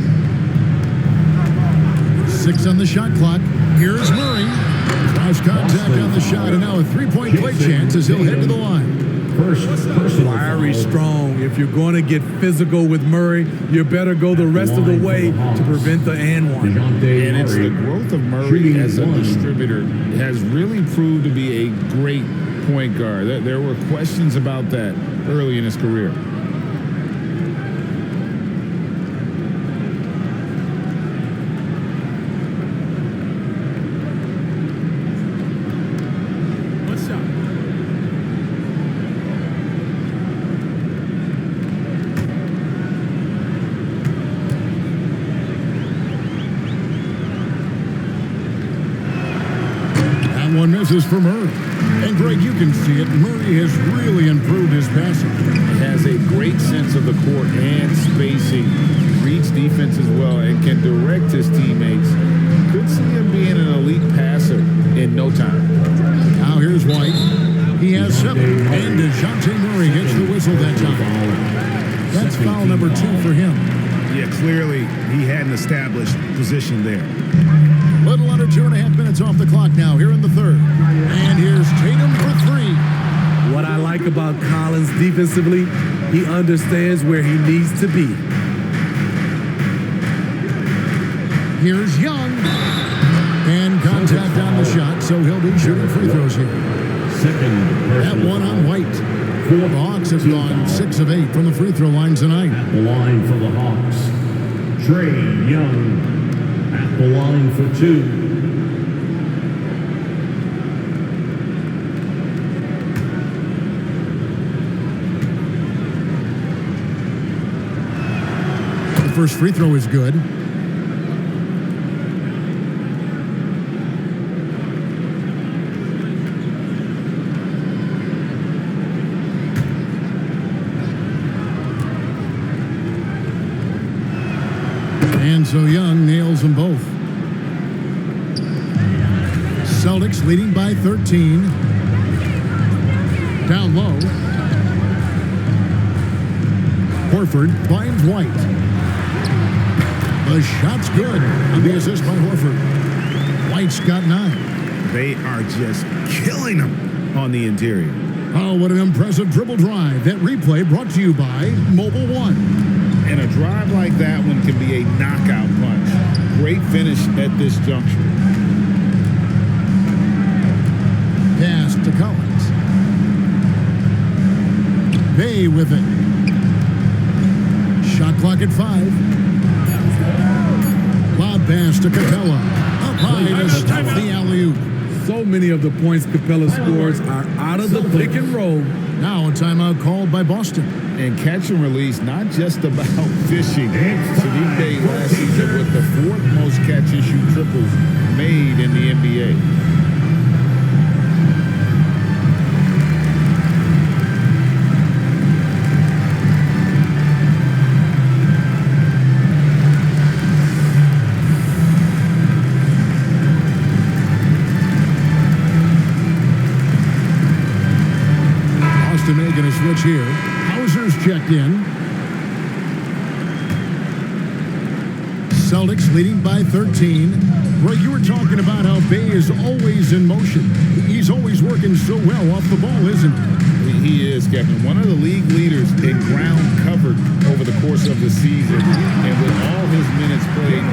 6 on the shot clock. Here's Murray. Cross contact on the shot, and now a three-point play chance as he'll head to the line. Fiery strong. If you're going to get physical with Murray, you better go the rest of the way to prevent the and one. And it's the growth of Murray as a distributor has really proved to be a great point guard. There were questions about that early in his career. One misses for Murray. And Greg, you can see it. Murray has really improved his passing. He has a great sense of the court and spacing. Reads defense as well and can direct his teammates. Could see him being an elite passer in no time. Now here's White. He has 7. And DeJounte Murray gets the whistle that time. That's foul number 2 for him. Yeah, clearly he had an established position there. Little under 2.5 minutes off the clock now here in the third. And here's Tatum for 3. What I like about Collins defensively, he understands where he needs to be. Here's Young. And contact on the shot, so he'll be shooting free throws here. That one on White. The Hawks have gone 6 of 8 from the free throw line tonight. At the line for the Hawks, Trae Young. At the line for 2. The first free throw is good. And so Young nails them both. Celtics leading by 13. Down low. Horford finds White. The shot's good on the assist by Horford. White's got 9. They are just killing them on the interior. Oh, what an impressive dribble drive. That replay brought to you by Mobile One. And a drive like that one can be a knockout punch. Great finish at this juncture. Pass to Collins. Bay with it. Shot clock at 5. Lob pass to Capella. Up high to stuff the alley-oop. So many of the points Capella scores are out of the pick and roll. Now a timeout called by Boston. And catch and release, not just about fishing. Sadiq Bey last season with the 4th most catch-issue triples made in the NBA. Boston making a switch here. Hauser's checked in. Celtics leading by 13. Greg, you were talking about how Bay is always in motion. He's always working so well off the ball, isn't he? He is, Kevin. One of the league leaders in ground covered over the course of the season. And with all his minutes played,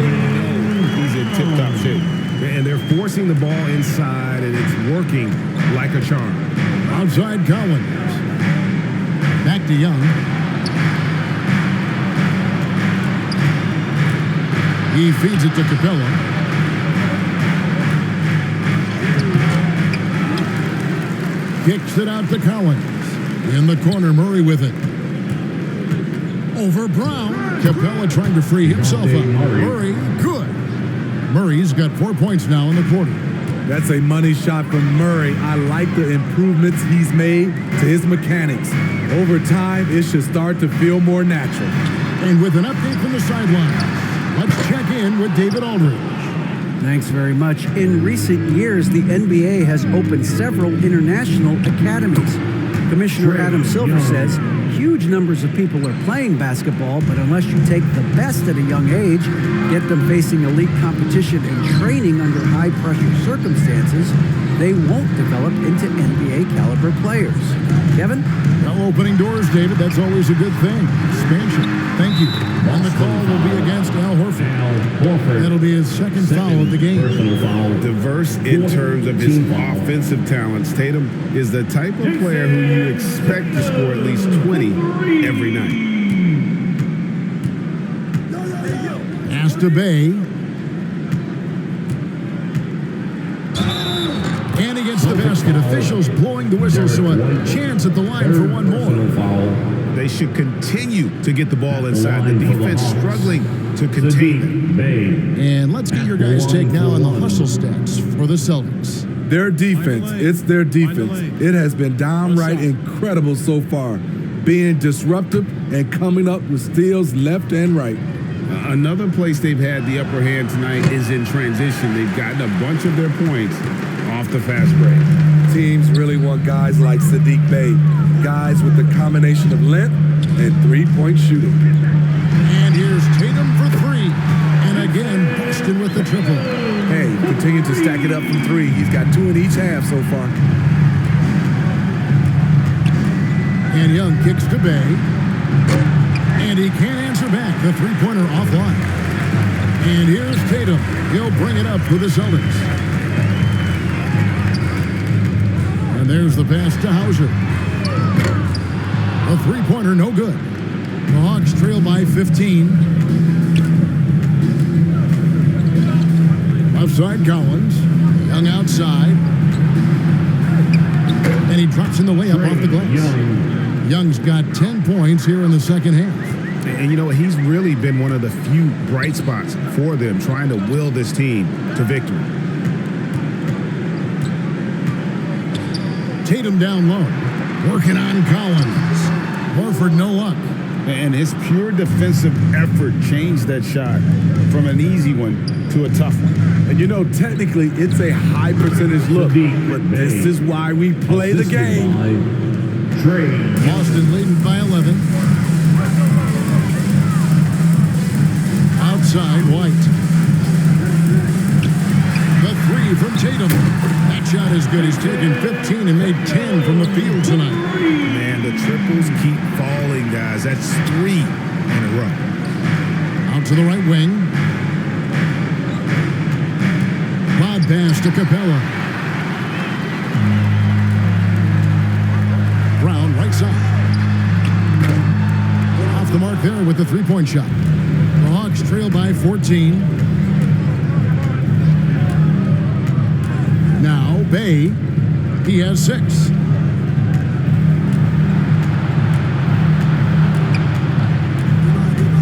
he's in tip-top shape. And they're forcing the ball inside, and it's working like a charm. Outside Collins. Back to Young. He feeds it to Capella. Kicks it out to Collins. In the corner, Murray with it. Over Brown. Capella trying to free himself up. Murray, good. Murray's got 4 points now in the quarter. That's a money shot from Murray. I like the improvements he's made to his mechanics. Over time, it should start to feel more natural. And with an update from the sideline, let's check in with David Aldridge. Thanks very much. In recent years, the NBA has opened several international academies. Commissioner Adam Silver says huge numbers of people are playing basketball, but unless you take the best at a young age, get them facing elite competition and training under high-pressure circumstances, they won't develop into NBA-caliber players. Kevin? Well, opening doors, David, that's always a good thing. Expansion. Thank you. And the call will be against Al Horford. That'll be his second foul of the game. Diverse in terms of his offensive talents. Tatum is the type of player who you expect to score at least 20 every night. Pass to Bay. And he gets the basket. Officials blowing the whistle, so a chance at the line for one more. They should continue to get the ball inside. The defense struggling to contain them. And let's get your guys' take now on the hustle stats for the Celtics. Their defense, it's their defense. It has been downright incredible so far, being disruptive and coming up with steals left and right. Another place they've had the upper hand tonight is in transition. They've gotten a bunch of their points off the fast break. Teams really want guys like Saddiq Bey, guys with the combination of length and three-point shooting. And here's Tatum for three. And again, Boston with the triple. Hey, continue to stack it up from three. He's got 2 in each half so far. And Young kicks to Bay. And he can't answer back. The three-pointer offline. And here's Tatum. He'll bring it up for the Celtics. And there's the pass to Hauser. A three-pointer, no good. The Hawks trail by 15. Left side, Collins. Young outside. And he drops in the layup off the glass. Young's got 10 points here in the second half. And you know what? He's really been one of the few bright spots for them, trying to will this team to victory. Tatum down low. Working on Collins. Horford, no luck. And his pure defensive effort changed that shot from an easy one to a tough one. And you know, technically, it's a high percentage look, but this is why we play the game. Boston leading by 11. Outside, White. The three from Tatum. That shot is good. He's taken 15 and made 10 from the field tonight. Man, the triples keep falling, guys. That's 3 in a row. Out to the right wing. Lob pass to Capella. Brown, right side. Off the mark there with the three-point shot. The Hawks trail by 14. Now, Bay, he has 6.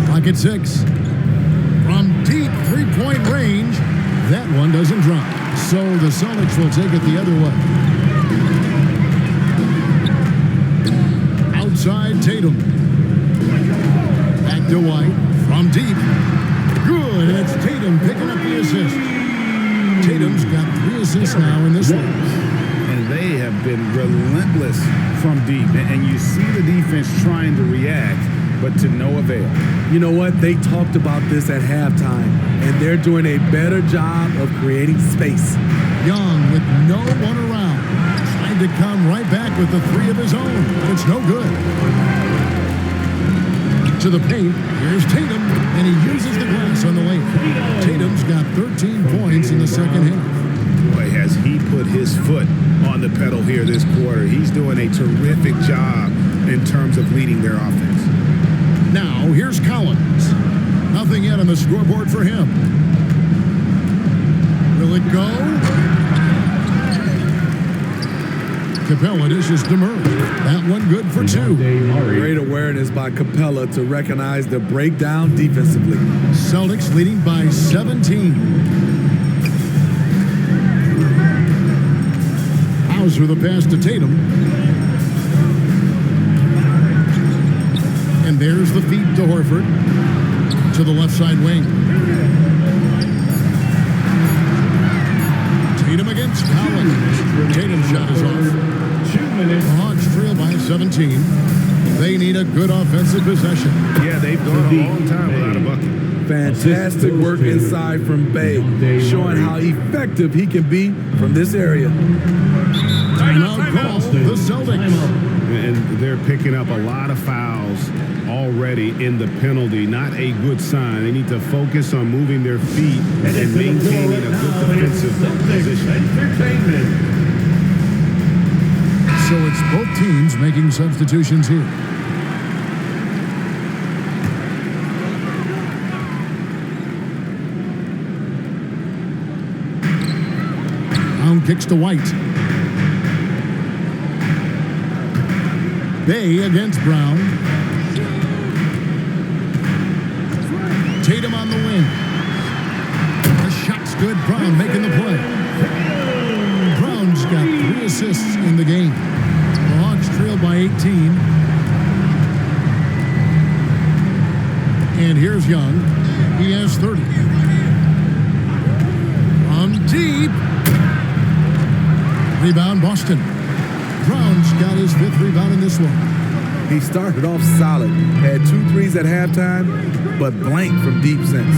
Pocket 6. From deep three-point range, that one doesn't drop. So the Celtics will take it the other way. Outside Tatum. Back to White. From deep. Good. And it's Tatum picking up the assist. Tatum's got 3 assists now in this one. And they have been relentless from deep. And you see the defense trying to react, but to no avail. You know what? They talked about this at halftime, and they're doing a better job of creating space. Young with no one around. Trying to come right back with the 3 of his own. It's no good. To the paint, here's Tatum, and he uses the glass on the lane. Tatum's got 13 points in the second half. Boy, has he put his foot on the pedal here this quarter. He's doing a terrific job in terms of leading their offense. Now, here's Collins. Nothing yet on the scoreboard for him. Will it go? Capella dishes to Murray. That one good for two. Great awareness by Capella to recognize the breakdown defensively. Celtics leading by 17. Hauser the pass to Tatum. And there's the feed to Horford. To the left side wing. Tatum against Collins. Tatum's shot is off. 2 minutes. The Hawks trail by 17. They need a good offensive possession. Yeah, they've gone a long time without a bucket. Fantastic work inside from Bay, showing how effective he can be from this area. Timeout call, the Celtics. And they're picking up a lot of fouls already in the penalty. Not a good sign. They need to focus on moving their feet and maintaining a good defensive position. So it's both teams making substitutions here. Brown kicks to White. Bay against Brown. Tatum on the wing. The shot's good. Brown making the play. Brown's got 3 assists in the game. The Hawks trail by 18. And here's Young. He has 30. From deep. Rebound Boston. Brown's got his 5th rebound in this one. He started off solid, had 2 threes at halftime, but blanked from deep since.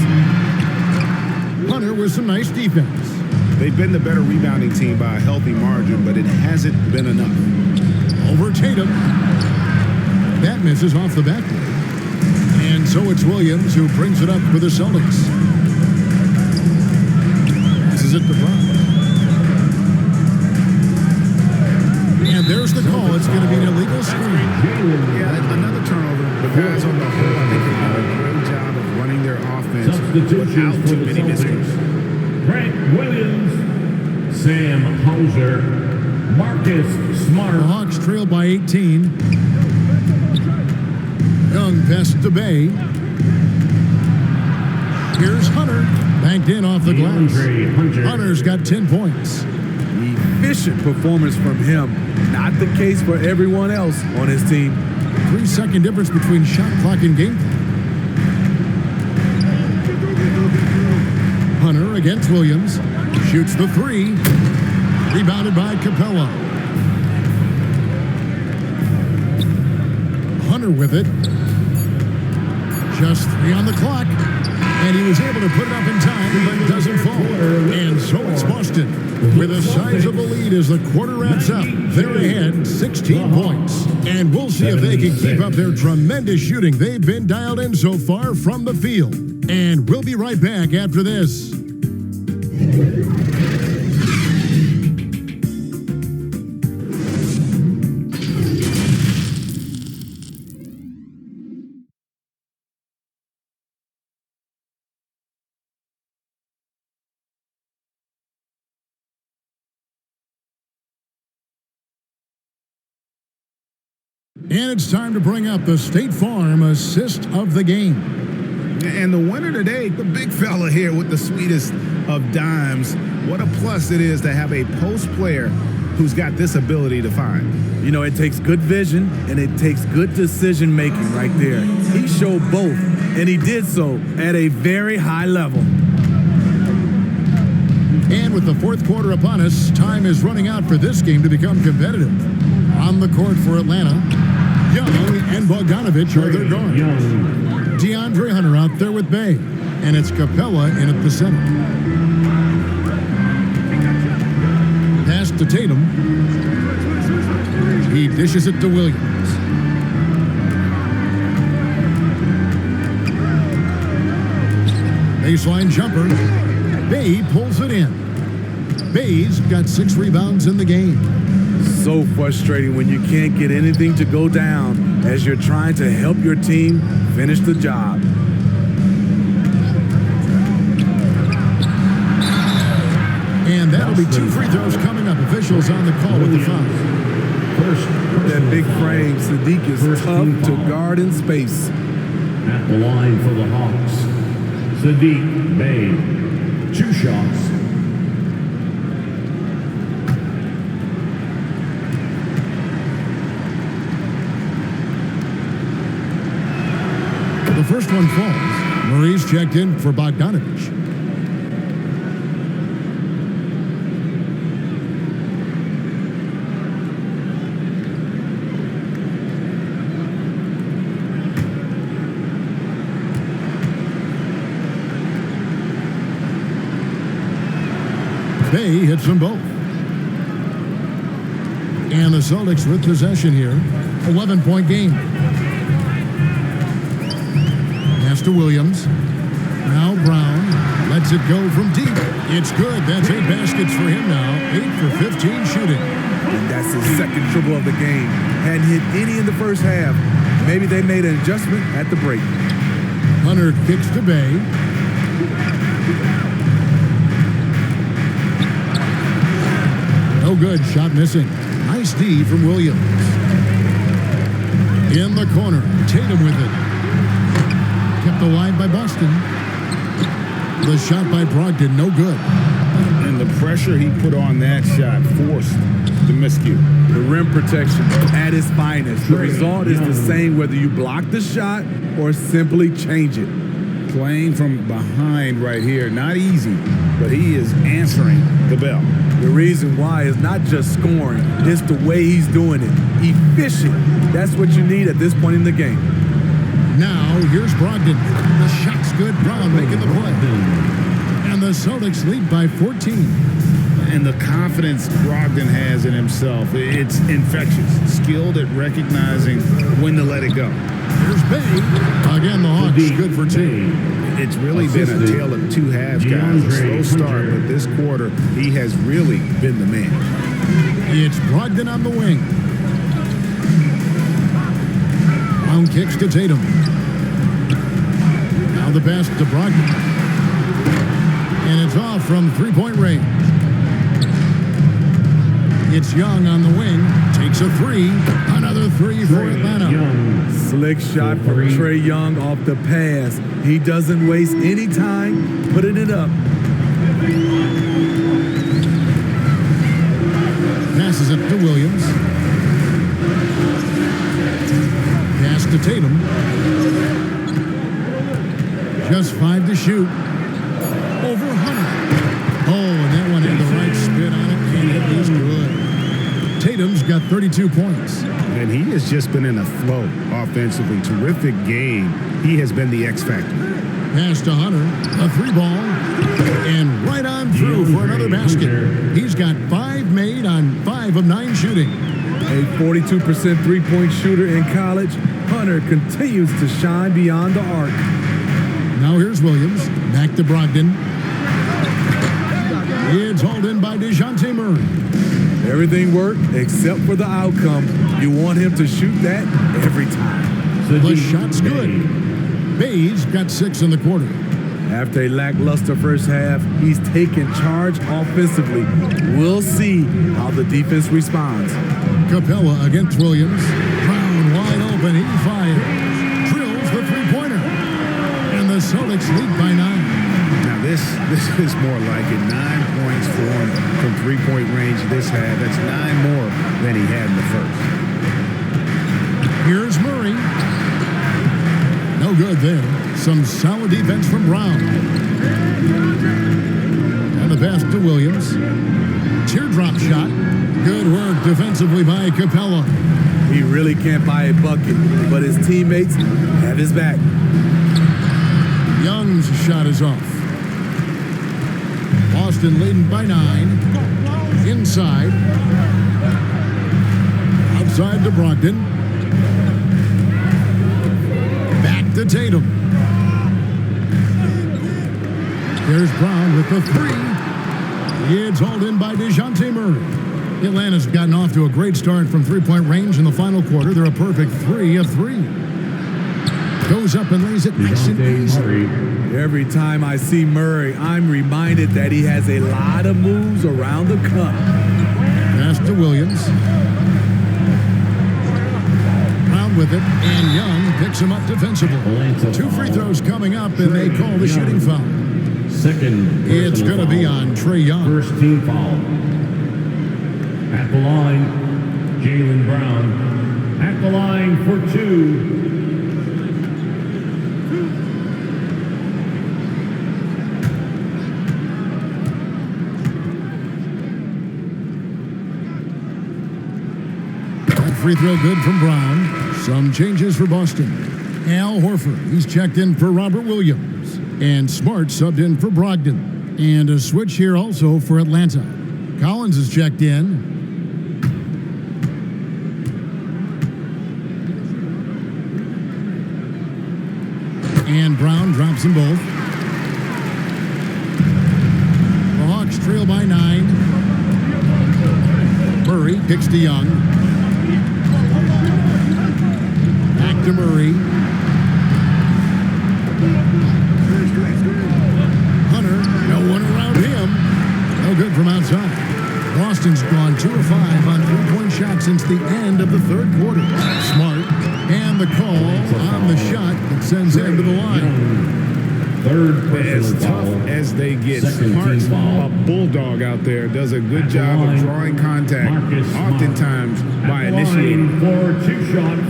Hunter with some nice defense. They've been the better rebounding team by a healthy margin, but it hasn't been enough. Over Tatum. That misses off the backboard. And so it's Williams who brings it up for the Celtics. This is it to Brown. And there's the call. It's going to be an illegal screen. Yeah, another turnover. The guys on the whole, I think, have done a great job of running their offense without too many mistakes. Grant Williams, Sam Hauser, Marcus Smart. The Hawks trail by 18. Young pass to Bay. Here's Hunter. Banked in off the glass. Hunter's got 10 points. Efficient performance from him. Not the case for everyone else on his team. 3-second difference between shot clock and game clock. Hunter against Williams. Shoots the 3. Rebounded by Capella. Hunter with it. Just 3 on the clock. And he was able to put it up in time, but it doesn't fall. And so it's Boston with a sizable lead as the quarter wraps up. They're ahead 16 points. And we'll see if they can keep up their tremendous shooting they've been dialed in so far from the field. And we'll be right back after this. And it's time to bring up the State Farm assist of the game. And the winner today, the big fella here with the sweetest of dimes. What a plus it is to have a post player who's got this ability to find. You know, it takes good vision and it takes good decision making right there. He showed both, and he did so at a very high level. And with the 4th quarter upon us, time is running out for this game to become competitive. On the court for Atlanta, Young and Bogdanovich are their guards. DeAndre Hunter out there with Bay, and it's Capella in at the center. Pass to Tatum. He dishes it to Williams. Baseline jumper. Bay pulls it in. Bay's got 6 rebounds in the game. So frustrating when you can't get anything to go down as you're trying to help your team finish the job. And that'll be 2 free throws coming up. Officials on the call with the foul. That big frame, Sadiq is tough to guard in space. At the line for the Hawks, Sadiq Bey. 2 shots. The first one falls. Murray's checked in for Bogdanovich. Bey hits them both. And the Celtics with possession here. 11-point game. Pass to Williams. Now Brown lets it go from deep. It's good. That's 8 baskets for him now. 8 for 15 shooting. And that's his second triple of the game. Hadn't hit any in the first half. Maybe they made an adjustment at the break. Hunter kicks to Bey. No good. Shot missing. Nice D from Williams. In the corner. Tatum with it. Kept alive by Boston. The shot by Brogdon, no good. And the pressure he put on that shot forced the miscue. The rim protection at its finest. The result is the same whether you block the shot or simply change it. Playing from behind right here, not easy, but he is answering the bell. The reason why is not just scoring, it's the way he's doing it. Efficient. That's what you need at this point in the game. Now, here's Brogdon. The shot's good. Brown making the play. And the Celtics lead by 14. And the confidence Brogdon has in himself, it's infectious. Skilled at recognizing when to let it go. Here's Bey. Again, the Hawks good for 2. It's really been a tale of 2 halves, guys. A slow start, but this quarter, he has really been the man. It's Brogdon on the wing. Brown kicks to Tatum. Now the pass to Brogdon. And it's off from 3-point range. It's Young on the wing. Takes a 3. Another 3 for Atlanta. Slick shot from Trae Young off the pass. He doesn't waste any time putting it up. Passes it to Williams. Pass to Tatum. Just 5 to shoot. Over Hunter. Oh, and that one had the right spin on it, and it is good. Tatum's got 32 points. And he has just been in a flow offensively. Terrific game. He has been the X factor. Pass to Hunter. A 3-ball. And right on through for another basket. He's got 5 made on 5 of 9 shooting. A 42% three-point shooter in college, Hunter continues to shine beyond the arc. Now here's Williams. Back to Brogdon. It's hauled in by DeJounte Murray. Everything worked except for the outcome. You want him to shoot that every time. The shot's good. Bey's got 6 in the quarter. After a lackluster first half, he's taken charge offensively. We'll see how the defense responds. Capella against Williams. Brown wide open. He fires. Drills the 3-pointer. And the Celtics lead by 9. Now this is more like it. 9 points for him from 3-point range this half. That's 9 more than he had in the first. Here's Murray. No good there. Some solid defense from Brown. And the pass to Williams. Teardrop shot. Good work defensively by Capella. He really can't buy a bucket, but his teammates have his back. Young's shot is off. Boston leading by 9. Inside. Outside to Brogdon. Back to Tatum. There's Brown with the 3. It's hauled in by DeJounte Murray. Atlanta's gotten off to a great start from 3-point range in the final quarter. They're a perfect 3 of 3. Goes up and lays it nice and easy. Every time I see Murray, I'm reminded that he has a lot of moves around the cup. Pass to Williams. with it, and Young picks him up defensively. 2 free throws coming up, and they call the shooting foul. Second. It's going to be on Trae Young. First team foul. At the line, Jaylen Brown. At the line for 2. Free throw good from Brown. Some changes for Boston. Al Horford, he's checked in for Robert Williams. And Smart subbed in for Brogdon. And a switch here also for Atlanta. Collins is checked in. And Brown drops them both. The Hawks trail by 9. Murray kicks to Young. Back to Murray. Hunter, no one around him. No good from outside. Boston's gone 2 of 5 on 3-point shots since the end of the 3rd quarter. Smart. And the call on the shot that sends him to the line. Third as tough as they get. Smart's a bulldog out there. Does a good job of drawing contact, oftentimes by initiating. For 2 shots.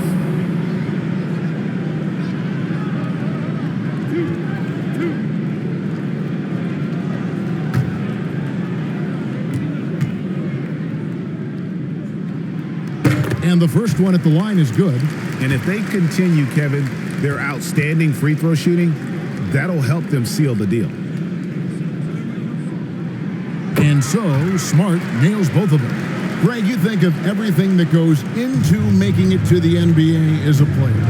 And the first one at the line is good. And if they continue, Kevin, their outstanding free throw shooting, that'll help them seal the deal. And so, Smart nails both of them. Greg, you think of everything that goes into making it to the NBA as a player.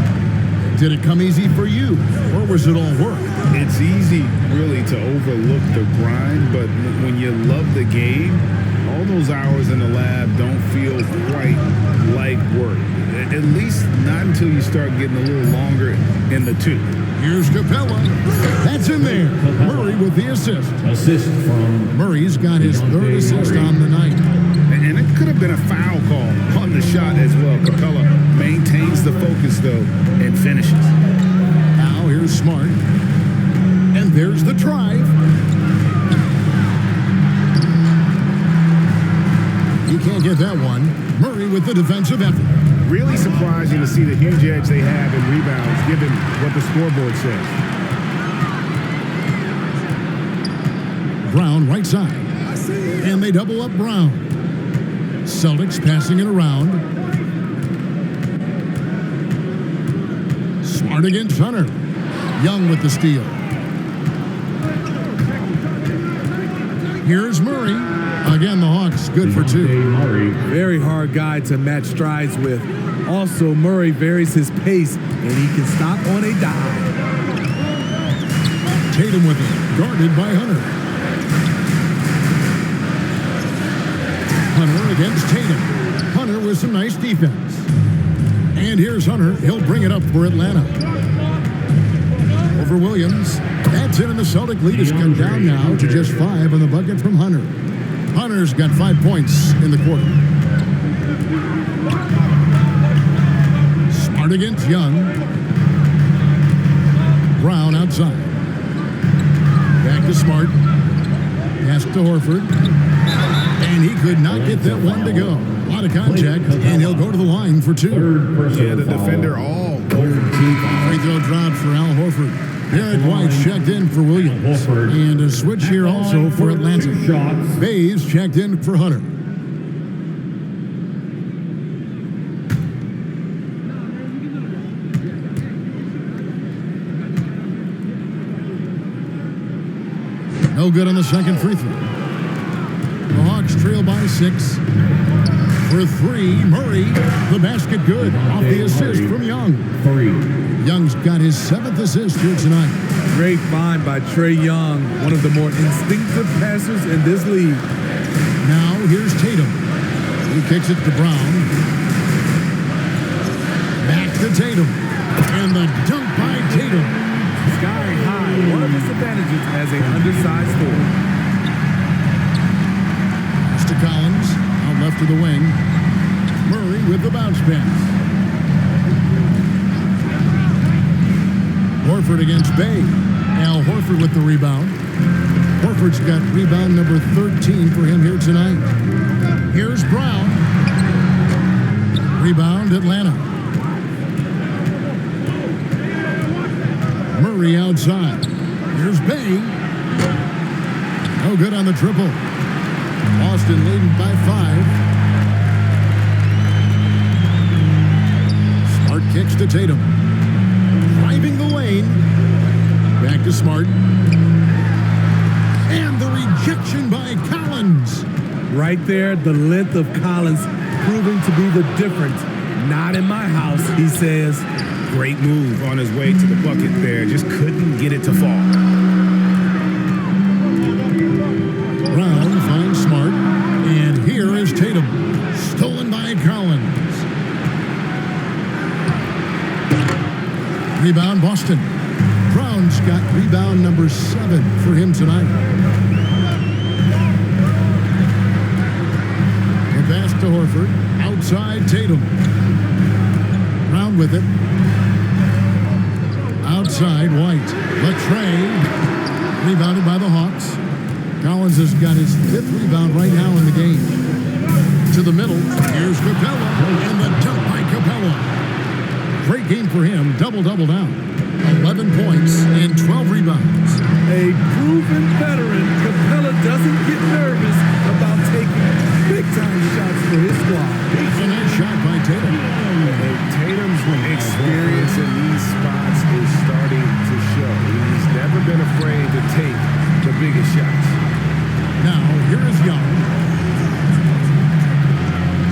Did it come easy for you, or was it all work? It's easy, really, to overlook the grind, but when you love the game, all those hours in the lab don't feel quite like work. At least not until you start getting a little longer in the tooth. Here's Capella. That's in there. Murray with the assist. Assist from Murray's got his 3rd assist on the night. And it could have been a foul call on the shot as well. Capella maintains the focus, though, and finishes. Now here's Smart. And there's the drive. He can't get that one. Murray with the defensive effort. Really surprising to see the huge edge they have in rebounds, given what the scoreboard says. Brown right side. And they double up Brown. Celtics passing it around. Smart against Hunter. Young with the steal. Here's Murray. Again, the Hawks good for 2. Very hard guy to match strides with. Also, Murray varies his pace, and he can stop on a dime. Tatum with it, guarded by Hunter. Hunter against Tatum. Hunter with some nice defense. And here's Hunter. He'll bring it up for Atlanta. Over Williams. That's it, and the Celtic lead has come down now to just 5 on the bucket from Hunter. Hunter's got 5 points in the quarter. Smart against Young. Brown outside. Back to Smart. Pass to Horford. And he could not get that one to go. A lot of contact, and he'll go to the line for 2. Yeah, the defender all over. Free throw drop for Al Horford. Derek White checked in for Williams. And a switch here also for Atlanta. Bays checked in for Hunter. No good on the second free throw. The Hawks trail by 6. For 3, Murray, the basket good, off the assist from Young. 3. Young's got his 7th assist here tonight. Great find by Trae Young, one of the more instinctive passers in this league. Now here's Tatum. He kicks it to Brown. Back to Tatum. And the dunk by Tatum. Sky high, one of his advantages as an undersized forward. Pass to Collins, out left of the wing. Murray with the bounce pass. Horford against Bay. Al Horford with the rebound. Horford's got rebound number 13 for him here tonight. Here's Brown. Rebound, Atlanta. Murray outside. Here's Bay. No good on the triple. Boston leading by 5. Smart kicks to Tatum. Driving the lane. Back to Smart. And the rejection by Collins. Right there, the length of Collins proving to be the difference. Not in my house, he says. Great move on his way to the bucket there. Just couldn't get it to fall. Brown finds Smart. And here is Tatum. Stolen by Collins. Rebound, Boston. Brown's got rebound number 7 for him tonight. The pass to Horford. Outside Tatum. Brown with it. Outside White. Latrey. Rebounded by the Hawks. Collins has got his 5th rebound right now in the game. To the middle. Here's Capella. And the dunk by Capella. Great game for him. Double-double down. 11 points and 12 rebounds. A proven veteran, Capella doesn't get nervous about taking big-time shots for his squad. And that shot by Tatum. Tatum's experience in these spots is starting to show. He's never been afraid to take the biggest shots. Now, here is Young.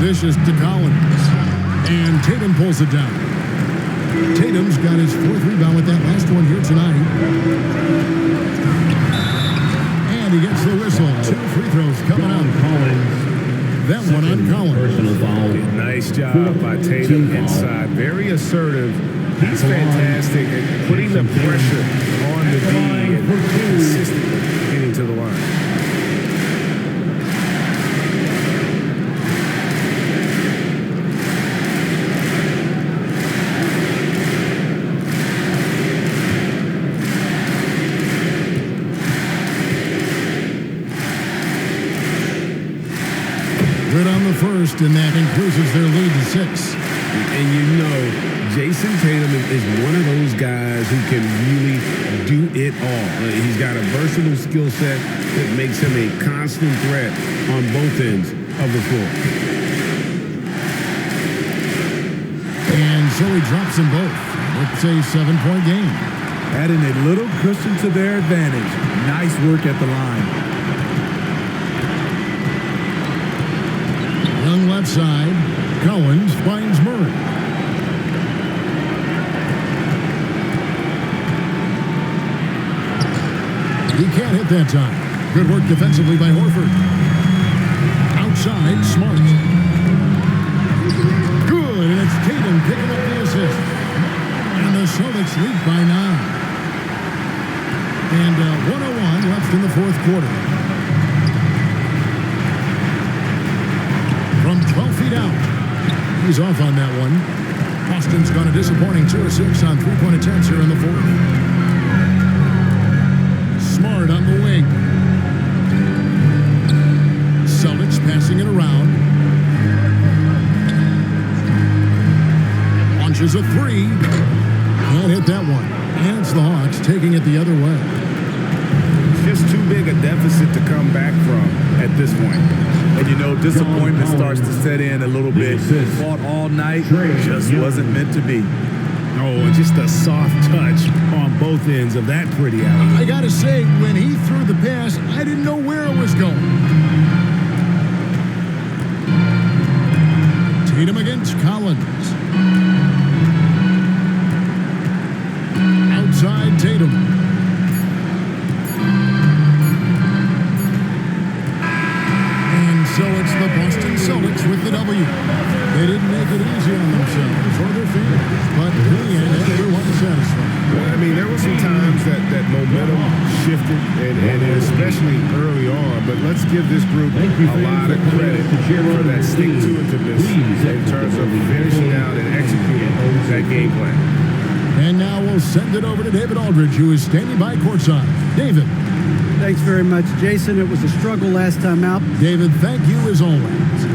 Dishes to Collins. And Tatum pulls it down. Tatum's got his 4th rebound with that last one here tonight. And he gets the whistle. 2 free throws coming out. That one on Collins. Nice job by Tatum inside. Very assertive. He's fantastic at putting the pressure on the D and consistently getting to the line. Good on the first, and that increases their lead to 6. And you know, Jason Tatum is one of those guys who can really do it all. He's got a versatile skill set that makes him a constant threat on both ends of the floor. And so he drops them both. It's a 7-point game. Adding a little cushion to their advantage. Nice work at the line. Young left side. Collins finds Murray. He can't hit that time. Good work defensively by Horford. Outside, Smart. Good, and it's Tatum picking up the assist. And the Celtics lead by 9. And 1:01 left in the 4th quarter. From 12 feet out. He's off on that one. Boston's gone a disappointing 2 of 6 on 3-point attempts here in the 4th. Smart on the wing. Celtics passing it around. Launches a 3. Can't hit that one. And it's the Hawks taking it the other way. Just too big a deficit to come back from at this point. And you know, disappointment starts to set in a little bit. Fought all night, just wasn't meant to be. Oh, and just a soft touch on both ends of that pretty alley. I gotta say, when he threw the pass, I didn't know where it was going. Tatum against Collins. Outside Tatum. So it's the Boston Celtics with the W. They didn't make it easy on themselves or their fans, but in the end, everyone's satisfied. Well, I mean, there were some times that momentum shifted, and especially early on, but let's give this group a lot of credit for that stick-to-itiveness in terms of finishing out and executing that game plan. And now we'll send it over to David Aldridge, who is standing by courtside. David. Thanks very much, Jason. It was a struggle last time out. David, thank you as always.